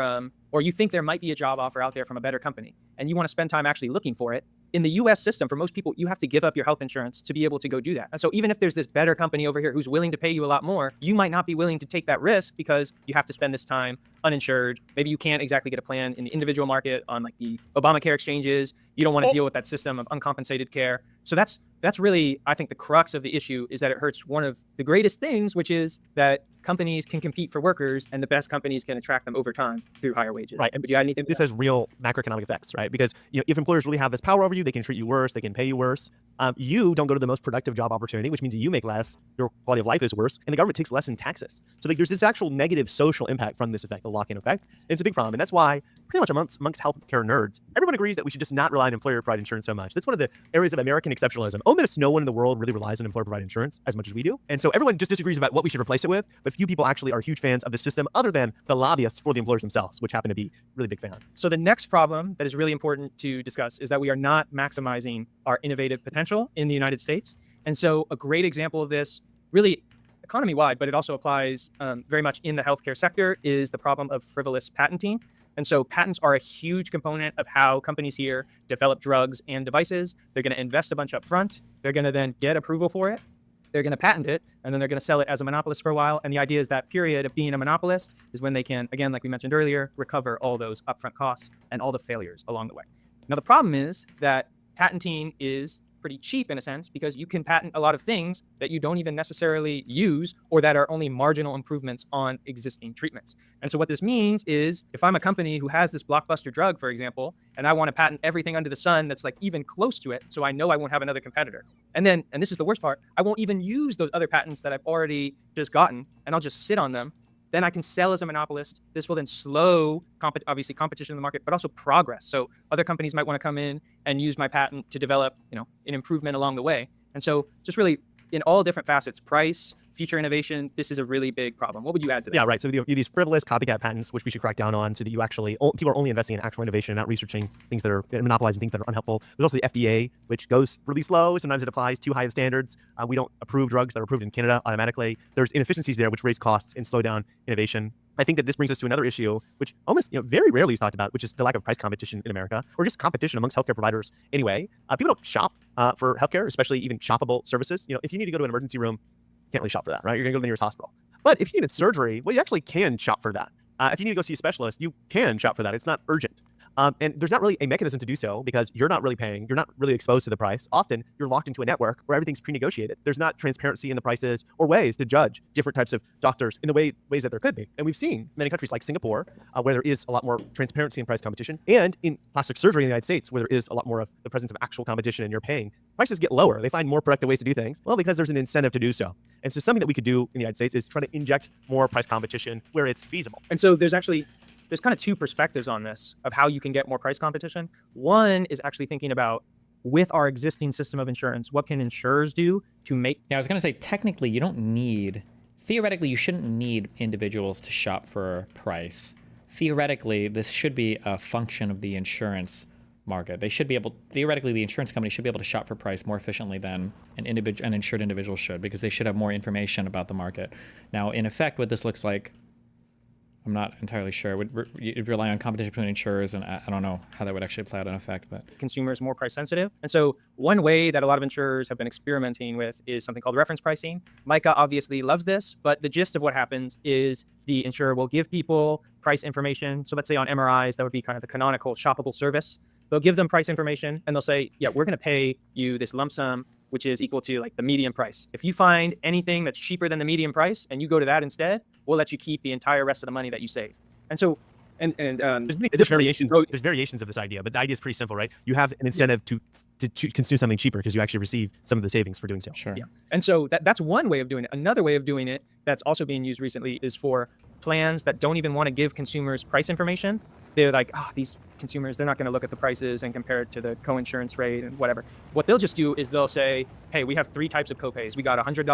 or you think there might be a job offer out there from a better company and you want to spend time actually looking for it. in the US system, for most people, you have to give up your health insurance to be able to go do that. And so even if there's this better company over here who's willing to pay you a lot more, you might not be willing to take that risk because you have to spend this time uninsured. Maybe you can't exactly get a plan in the individual market on like the Obamacare exchanges. You don't want to deal with that system of uncompensated care. So that's really, I think, the crux of the issue is that it hurts one of the greatest things, which is that companies can compete for workers and the best companies can attract them over time through higher wages. Right. And would you add anything? this has real macroeconomic effects, right? Because if employers really have this power over you, they can treat you worse, they can pay you worse. You don't go to the most productive job opportunity, which means you make less, your quality of life is worse, and the government takes less in taxes. So there's this actual negative social impact from this effect, the lock-in effect. And it's a big problem. And that's why pretty much amongst healthcare nerds, everyone agrees that we should just not rely on employer-provided insurance so much. That's one of the areas of American exceptionalism. Almost no one in the world really relies on employer-provided insurance as much as we do. And so everyone just disagrees about what we should replace it with, but few people actually are huge fans of the system other than the lobbyists for the employers themselves, which happen to be really big fans. So the next problem that is really important to discuss is that we are not maximizing our innovative potential in the United States. And so a great example of this, really economy-wide, but it also applies very much in the healthcare sector, is the problem of frivolous patenting. And so patents are a huge component of how companies here develop drugs and devices. They're going to invest a bunch up front. They're going to then get approval for it. They're going to patent it, and then they're going to sell it as a monopolist for a while. And the idea is that period of being a monopolist is when they can, again, like we mentioned earlier, recover all those upfront costs and all the failures along the way. Now, the problem is that patenting is pretty cheap in a sense because you can patent a lot of things that you don't even necessarily use or that are only marginal improvements on existing treatments. And so what this means is if I'm a company who has this blockbuster drug, for example, and I want to patent everything under the sun that's like even close to it, so I know I won't have another competitor. And then, and this is the worst part, I won't even use those other patents that I've already just gotten, and I'll just sit on them. Then I can sell as a monopolist. This will then slow, obviously, competition in the market, but also progress. So other companies might want to come in and use my patent to develop, an improvement along the way. And so just really in all different facets, price, future innovation, this is a really big problem. What would you add to that? Yeah, right. So these frivolous copycat patents, which we should crack down on so that you actually, people are only investing in actual innovation and not researching things that are monopolizing things that are unhelpful. There's also the FDA, which goes really slow. Sometimes it applies too high of standards. We don't approve drugs that are approved in Canada automatically. There's inefficiencies there, which raise costs and slow down innovation. I think that this brings us to another issue, which almost very rarely is talked about, which is the lack of price competition in America, or just competition amongst healthcare providers anyway. People don't shop for healthcare, especially even shoppable services. If you need to go to an emergency room, you can't really shop for that, right? You're gonna go to the nearest hospital. But if you need surgery, well, you actually can shop for that. If you need to go see a specialist, you can shop for that. It's not urgent. And there's not really a mechanism to do so because you're not really paying, you're not really exposed to the price. Often you're locked into a network where everything's pre-negotiated. There's not transparency in the prices or ways to judge different types of doctors in the ways that there could be. And we've seen many countries like Singapore, where there is a lot more transparency in price competition, and in plastic surgery in the United States, where there is a lot more of the presence of actual competition and you're paying, prices get lower. They find more productive ways to do things. Well, because there's an incentive to do so. And so something that we could do in the United States is try to inject more price competition where it's feasible. And so there's kind of two perspectives on this of how you can get more price competition. One is actually thinking about, with our existing system of insurance, what can insurers do to make... Yeah, I was going to say, technically, theoretically, you shouldn't need individuals to shop for price. Theoretically, this should be a function of the insurance market. Theoretically, the insurance company should be able to shop for price more efficiently than an insured individual should, because they should have more information about the market. Now, in effect, what this looks like, I'm not entirely sure. You'd rely on competition between insurers, and I don't know how that would actually play out in effect. But consumers more price sensitive. And so one way that a lot of insurers have been experimenting with is something called reference pricing. Micah obviously loves this, but the gist of what happens is the insurer will give people price information. So let's say on MRIs, that would be kind of the canonical shoppable service. They'll give them price information and they'll say, yeah, we're going to pay you this lump sum, which is equal to like the median price. If you find anything that's cheaper than the median price and you go to that instead, we'll let you keep the entire rest of the money that you save. And so, there's variations of this idea, but the idea is pretty simple, right? You have an incentive to consume something cheaper because you actually receive some of the savings for doing so. Sure. Yeah. And so that's one way of doing it. Another way of doing it that's also being used recently is for plans that don't even want to give consumers price information. They're like, these consumers, they're not going to look at the prices and compare it to the co-insurance rate and whatever. What they'll just do is they'll say, hey, we have 3 types of copays. We got $100,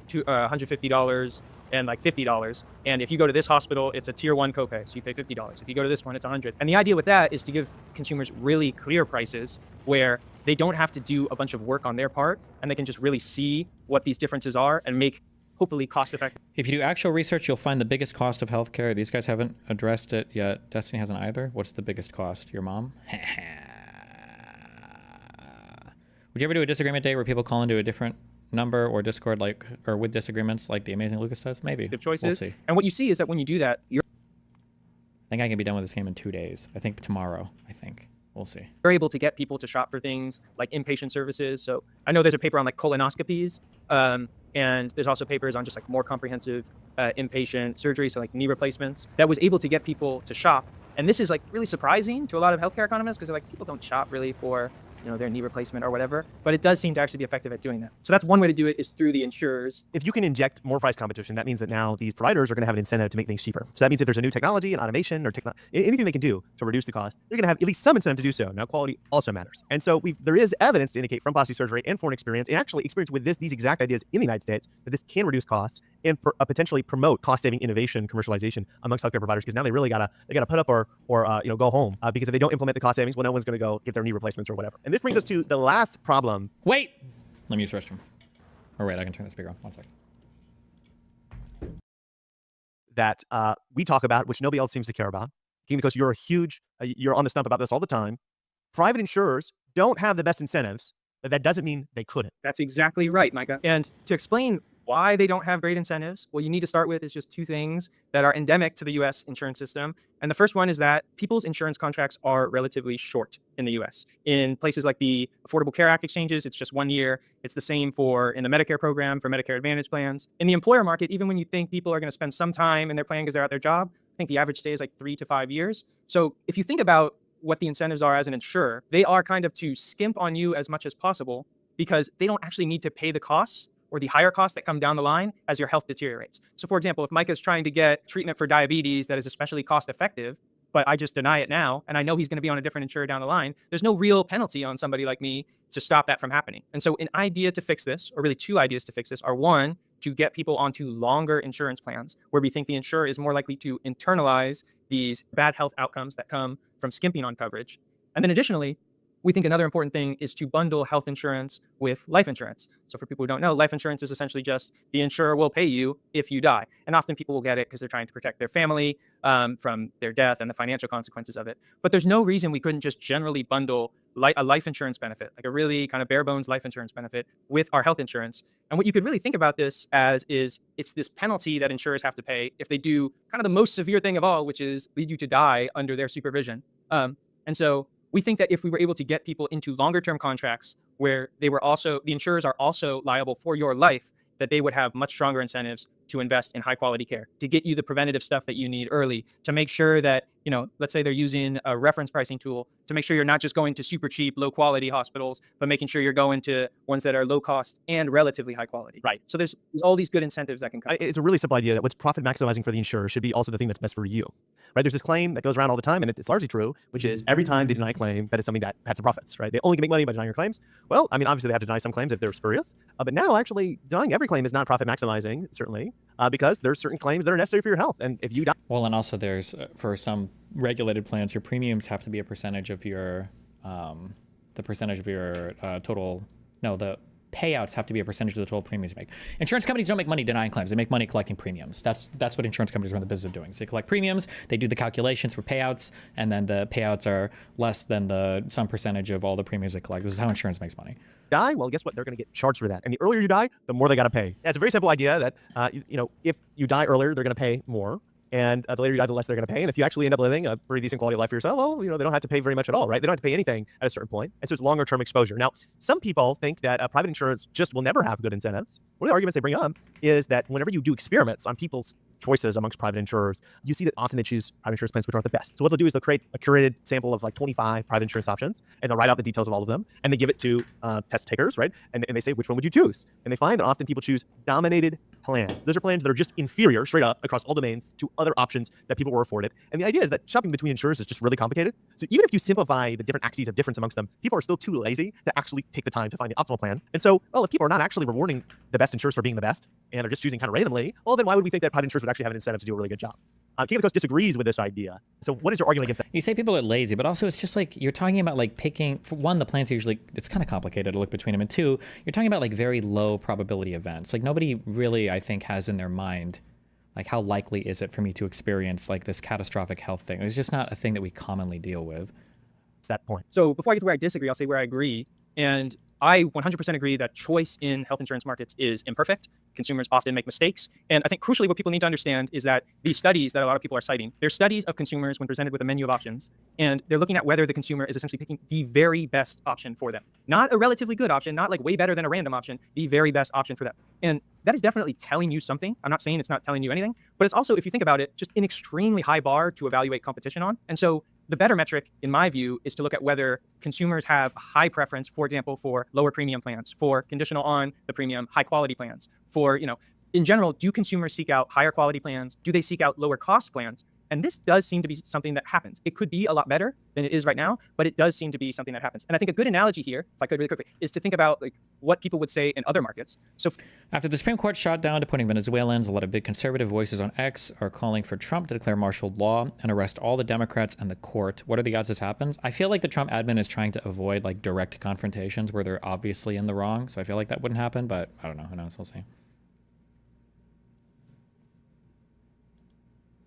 $150, and like $50. And if you go to this hospital, it's a tier 1 copay, so you pay $50. If you go to this one, it's $100. And the idea with that is to give consumers really clear prices where they don't have to do a bunch of work on their part, and they can just really see what these differences are and make hopefully cost effective. If you do actual research, you'll find the biggest cost of healthcare. These guys haven't addressed it yet. Destiny hasn't either. What's the biggest cost? Your mom? Would you ever do a disagreement day where people call into a different number or Discord, like, or with disagreements like the amazing Lucas does? Maybe. choices. We'll see. And what you see is that when you do that, you're I think I can be done with this game in 2 days. I think tomorrow. I think. We'll see. able to get people to shop for things like inpatient services. So I know there's a paper on like colonoscopies, and there's also papers on just like more comprehensive inpatient surgery, so like knee replacements, that was able to get people to shop. And this is like really surprising to a lot of healthcare economists because they're like, people don't shop really for their knee replacement or whatever, but it does seem to actually be effective at doing that. So that's one way to do it, is through the insurers. If you can inject more price competition, that means that now these providers are going to have an incentive to make things cheaper. So that means if there's a new technology and automation or anything they can do to reduce the cost, they're going to have at least some incentive to do so. Now, quality also matters. And so there is evidence to indicate from plastic surgery and foreign experience, and actually experience with these exact ideas in the United States, that this can reduce costs and potentially promote cost-saving innovation, commercialization amongst healthcare providers, because now they really gotta put up or go home, because if they don't implement the cost savings, well, no one's gonna go get their knee replacements or whatever. And this brings us to the last problem. Wait! Let me use the restroom. Or wait, I can turn the speaker on. 1 second. That we talk about, which nobody else seems to care about. King, because you're you're on the stump about this all the time. Private insurers don't have the best incentives, but that doesn't mean they couldn't. That's exactly right, Micah. And to explain why they don't have great incentives, well, you need to start with is just 2 things that are endemic to the US insurance system. And the first one is that people's insurance contracts are relatively short in the US. In places like the Affordable Care Act exchanges, it's just 1 year. It's the same in the Medicare program for Medicare Advantage plans. In the employer market, even when you think people are going to spend some time in their plan because they're at their job, I think the average stay is like 3 to 5 years. So if you think about what the incentives are as an insurer, they are kind of to skimp on you as much as possible, because they don't actually need to pay the costs or the higher costs that come down the line as your health deteriorates. So for example, if Micah's trying to get treatment for diabetes that is especially cost effective, but I just deny it now, and I know he's going to be on a different insurer down the line, there's no real penalty on somebody like me to stop that from happening. And so an idea to fix this, or really 2 ideas to fix this, are 1, to get people onto longer insurance plans where we think the insurer is more likely to internalize these bad health outcomes that come from skimping on coverage. And then additionally, we think another important thing is to bundle health insurance with life insurance. So for people who don't know, life insurance is essentially just the insurer will pay you if you die. And often people will get it because they're trying to protect their family from their death and the financial consequences of it. But there's no reason we couldn't just generally bundle a life insurance benefit, like a really kind of bare bones life insurance benefit, with our health insurance. And what you could really think about this as is, it's this penalty that insurers have to pay if they do kind of the most severe thing of all, which is lead you to die under their supervision. And so we think that if we were able to get people into longer term contracts where the insurers are also liable for your life, that they would have much stronger incentives to invest in high quality care, to get you the preventative stuff that you need early, to make sure that, let's say they're using a reference pricing tool, to make sure you're not just going to super cheap, low quality hospitals, but making sure you're going to ones that are low cost and relatively high quality. Right. So there's all these good incentives that can come. It's a really simple idea that what's profit maximizing for the insurer should be also the thing that's best for you. Right? There's this claim that goes around all the time, and it's largely true, which is every time they deny a claim, that is something that has some profits, right? They only can make money by denying your claims. Well, I mean, obviously they have to deny some claims if they're spurious, but now actually denying every claim is not profit maximizing, certainly, because there's certain claims that are necessary for your health. And if you die. Well, and also there's, for some regulated plans, your premiums have to be a percentage of your, the payouts have to be a percentage of the total premiums you make. Insurance companies don't make money denying claims. They make money collecting premiums. That's what insurance companies are in the business of doing. So they collect premiums, they do the calculations for payouts, and then the payouts are less than some percentage of all the premiums they collect. This is how insurance makes money. Die, well, guess what? They're going to get charged for that. And the earlier you die, the more they got to pay. Yeah, it's a very simple idea that, if you die earlier, they're going to pay more. And the later you die, the less they're going to pay. And if you actually end up living a pretty decent quality of life for yourself, well, they don't have to pay very much at all, right? They don't have to pay anything at a certain point. And so it's longer term exposure. Now, some people think that private insurance just will never have good incentives. One of the arguments they bring up is that whenever you do experiments on people's choices amongst private insurers, you see that often they choose private insurance plans which aren't the best. So what they'll do is they'll create a curated sample of like 25 private insurance options, and they'll write out the details of all of them, and they give it to test takers, right? And they say, which one would you choose? And they find that often people choose dominated plans. Those are plans that are just inferior, straight up, across all domains to other options that people were afforded. And the idea is that shopping between insurers is just really complicated. So even if you simplify the different axes of difference amongst them, people are still too lazy to actually take the time to find the optimal plan. And so, well, if people are not actually rewarding the best insurers for being the best, and are just choosing kind of randomly, well, then why would we think that private insurers would actually have an incentive to do a really good job? King of the Coast disagrees with this idea. So what is your argument against that? You say people are lazy, but also it's just like you're talking about like picking, for one, the plans are usually, it's kind of complicated to look between them, and 2, you're talking about like very low probability events. Like nobody really, I think, has in their mind like how likely is it for me to experience like this catastrophic health thing. It's just not a thing that we commonly deal with. It's that point. So before I get to where I disagree, I'll say where I agree. And I 100% agree that choice in health insurance markets is imperfect. Consumers often make mistakes. And I think crucially what people need to understand is that these studies that a lot of people are citing, they're studies of consumers when presented with a menu of options. And they're looking at whether the consumer is essentially picking the very best option for them. Not a relatively good option, not like way better than a random option, the very best option for them. And that is definitely telling you something. I'm not saying it's not telling you anything, but it's also, if you think about it, just an extremely high bar to evaluate competition on. And so the better metric, in my view, is to look at whether consumers have a high preference, for example, for lower premium plans, for conditional on the premium, high quality plans, for, in general, do consumers seek out higher quality plans? Do they seek out lower cost plans? And this does seem to be something that happens. It could be a lot better than it is right now, but it does seem to be something that happens. And I think a good analogy here, if I could really quickly, is to think about like what people would say in other markets. So After the Supreme Court shot down deporting Venezuelans, a lot of big conservative voices on X are calling for Trump to declare martial law and arrest all the Democrats and the court. What are the odds this happens? I feel like the Trump admin is trying to avoid like direct confrontations where they're obviously in the wrong. So I feel like that wouldn't happen, but I don't know. Who knows? We'll see.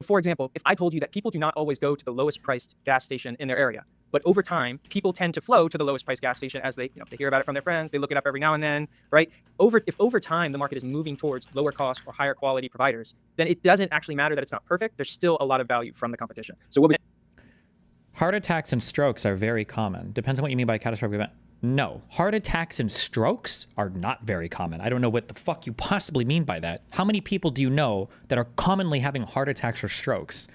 for example, if I told you that people do not always go to the lowest priced gas station in their area, but over time, people tend to flow to the lowest priced gas station as they hear about it from their friends, they look it up every now and then, right? If over time the market is moving towards lower cost or higher quality providers, then it doesn't actually matter that it's not perfect. There's still a lot of value from the competition. So what Heart attacks and strokes are very common. Depends on what you mean by catastrophic event. No, heart attacks and strokes are not very common. I don't know what the fuck you possibly mean by that. How many people do you know that are commonly having heart attacks or strokes?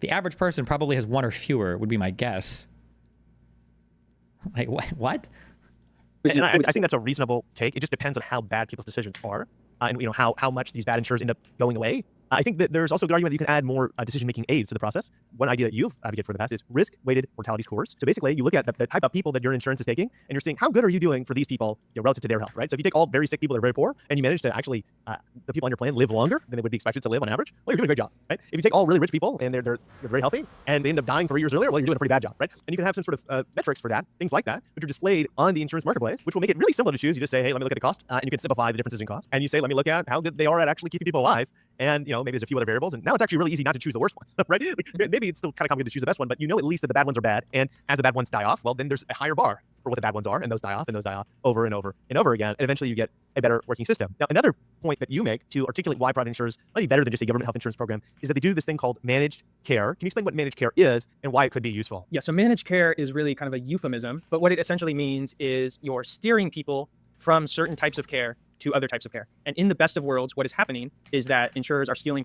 The average person probably has one or fewer, would be my guess. Like, what? And I think that's a reasonable take. It just depends on how bad people's decisions are, and how much these bad insurers end up going away. I think that there's also a good argument that you can add more decision-making aids to the process. One idea that you've advocated for in the past is risk-weighted mortality scores. So basically, you look at the type of people that your insurance is taking, and you're seeing how good are you doing for these people relative to their health, right? So if you take all very sick people that are very poor, and you manage to actually, the people on your plan live longer than they would be expected to live on average, well, you're doing a great job, right? If you take all really rich people, and they're very healthy, and they end up dying 3 years earlier, well, you're doing a pretty bad job, right? And you can have some sort of metrics for that, things like that, which are displayed on the insurance marketplace, which will make it really simple to choose. You just say, hey, let me look at the cost, and you can simplify the differences in cost. And you say, let me look at how good they are at actually keeping people alive. And maybe there's a few other variables, and now it's actually really easy not to choose the worst ones, right? Like, maybe it's still kind of complicated to choose the best one, but at least that the bad ones are bad, and as the bad ones die off, well, then there's a higher bar for what the bad ones are, and those die off, over and over and over again, and eventually you get a better working system. Now, another point that you make to articulate why private insurers might be better than just a government health insurance program is that they do this thing called managed care. Can you explain what managed care is and why it could be useful? Yeah, so managed care is really kind of a euphemism, but what it essentially means is you're steering people from certain types of care to other types of care. And in the best of worlds, what is happening is that insurers are steering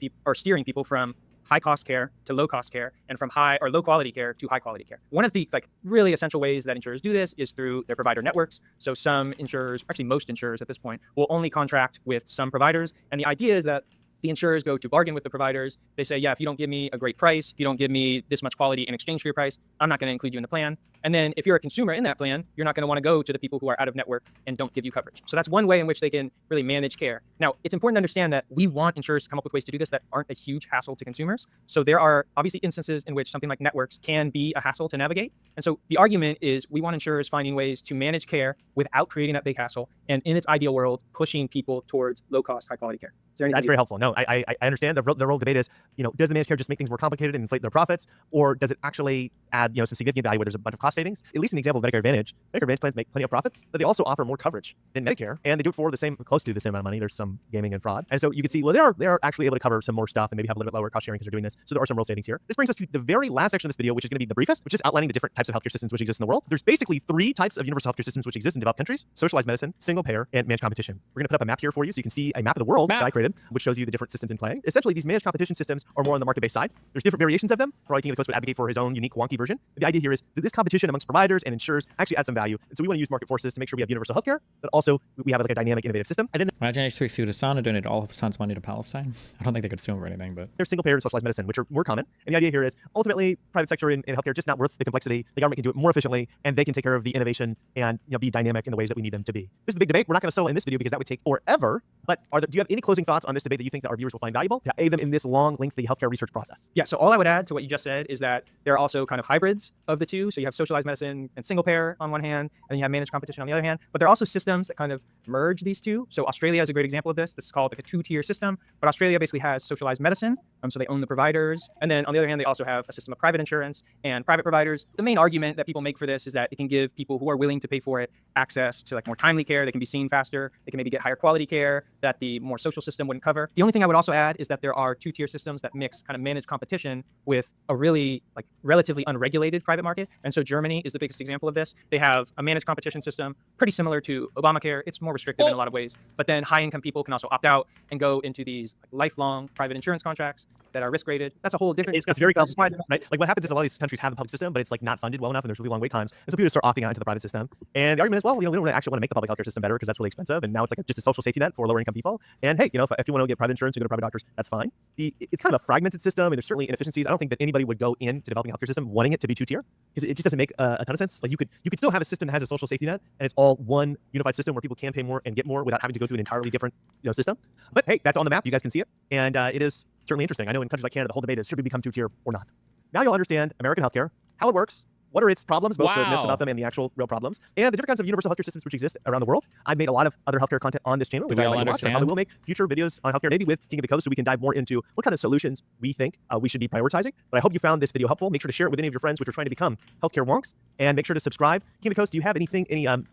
people from high cost care to low cost care, and from high or low quality care to high quality care. One of the really essential ways that insurers do this is through their provider networks. So some insurers, actually most insurers at this point, will only contract with some providers. And the idea is that the insurers go to bargain with the providers. They say, yeah, if you don't give me a great price, if you don't give me this much quality in exchange for your price, I'm not going to include you in the plan. And then if you're a consumer in that plan, you're not going to want to go to the people who are out of network and don't give you coverage. So that's one way in which they can really manage care. Now, it's important to understand that we want insurers to come up with ways to do this that aren't a huge hassle to consumers. So there are obviously instances in which something like networks can be a hassle to navigate. And so the argument is we want insurers finding ways to manage care without creating that big hassle, and in its ideal world, pushing people towards low cost, high quality care. That's very helpful. No, I understand the real debate is, does the managed care just make things more complicated and inflate their profits, or does it actually add, some significant value where there's a bunch of cost savings? At least in the example of Medicare Advantage plans make plenty of profits, but they also offer more coverage than Medicare, and they do it for close to the same amount of money. There's some gaming and fraud, and so you can see, well, they are actually able to cover some more stuff and maybe have a little bit lower cost sharing because they're doing this. So there are some real savings here. This brings us to the very last section of this video, which is going to be the briefest, which is outlining the different types of healthcare systems which exist in the world. There's basically 3 types of universal healthcare systems which exist in developed countries: socialized medicine, single payer, and managed competition. We're going to put up a map here for you so you can see a map of the world that I created, which shows you the different systems in play. Essentially, these managed competition systems are more on the market-based side. There's different variations of them. Probably King of the Coast would advocate for his own unique wonky version. But the idea here is that this competition amongst providers and insurers actually adds some value. And so we want to use market forces to make sure we have universal healthcare, but also we have a dynamic, innovative system. And then Imagine H3 sued Hassan and donated all of Hassan's money to Palestine. I don't think they could sue him for anything, but there's single payer and socialized medicine, which are more common. And the idea here is ultimately private sector in healthcare just not worth the complexity. The government can do it more efficiently, and they can take care of the innovation and be dynamic in the ways that we need them to be. This is the big debate. We're not going to settle in this video because that would take forever. But do you have any closing thoughts thoughts on this debate that you think that our viewers will find valuable to aid them in this long, lengthy healthcare research process? Yeah, so all I would add to what you just said is that there are also kind of hybrids of the two. So you have socialized medicine and single payer on one hand, and you have managed competition on the other hand. But there are also systems that kind of merge these two. So Australia is a great example of this. This is called like a two-tier system. But Australia basically has socialized medicine, so they own the providers. And then on the other hand, they also have a system of private insurance and private providers. The main argument that people make for this is that it can give people who are willing to pay for it access to like more timely care. They can be seen faster. They can maybe get higher quality care that the more social system wouldn't cover. The only thing I would also add is that there are two-tier systems that mix kind of managed competition with a really like relatively unregulated private market. And so Germany is the biggest example of this. They have a managed competition system pretty similar to Obamacare. It's more restrictive in a lot of ways, but then high-income people can also opt out and go into these like, lifelong private insurance contracts that are risk rated. That's a whole different. It's very complicated, right? Like what happens is a lot of these countries have a public system, but it's like not funded well enough, and there's really long wait times, and so people start opting out into the private system. And the argument is, well, we don't really actually want to make the public healthcare system better because that's really expensive, and now it's like just a social safety net for lower income people. And hey, if you want to get private insurance and go to private doctors, that's fine. It's kind of a fragmented system, and there's certainly inefficiencies. I don't think that anybody would go into developing a healthcare system wanting it to be two-tier because it just doesn't make a ton of sense. Like you could still have a system that has a social safety net, and it's all one unified system where people can pay more and get more without having to go through an entirely different system. But hey, that's on the map. You guys can see it, and it is certainly interesting. I know in countries like Canada, the whole debate is should we become two-tier or not. Now you'll understand American healthcare, how it works, what are its problems, both the myths about them and the actual real problems, and the different kinds of universal healthcare systems which exist around the world. I've made a lot of other healthcare content on this channel, which I like to watch. We will make future videos on healthcare, maybe with King of the Coast, so we can dive more into what kind of solutions we think we should be prioritizing. But I hope you found this video helpful. Make sure to share it with any of your friends which are trying to become healthcare wonks, and make sure to subscribe. King of the Coast, do you have any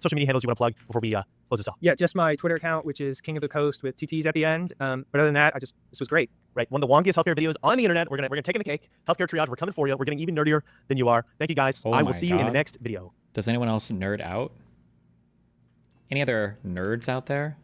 social media handles you want to plug before we close this off? Yeah, just my Twitter account, which is King of the Coast with two T's at the end. But other than that, this was great. Right, one of the wonkiest healthcare videos on the internet. We're gonna take in the cake. Healthcare triage. We're coming for you. We're getting even nerdier than you are. Thank you guys. I will see you in the next video. Does anyone else nerd out? Any other nerds out there?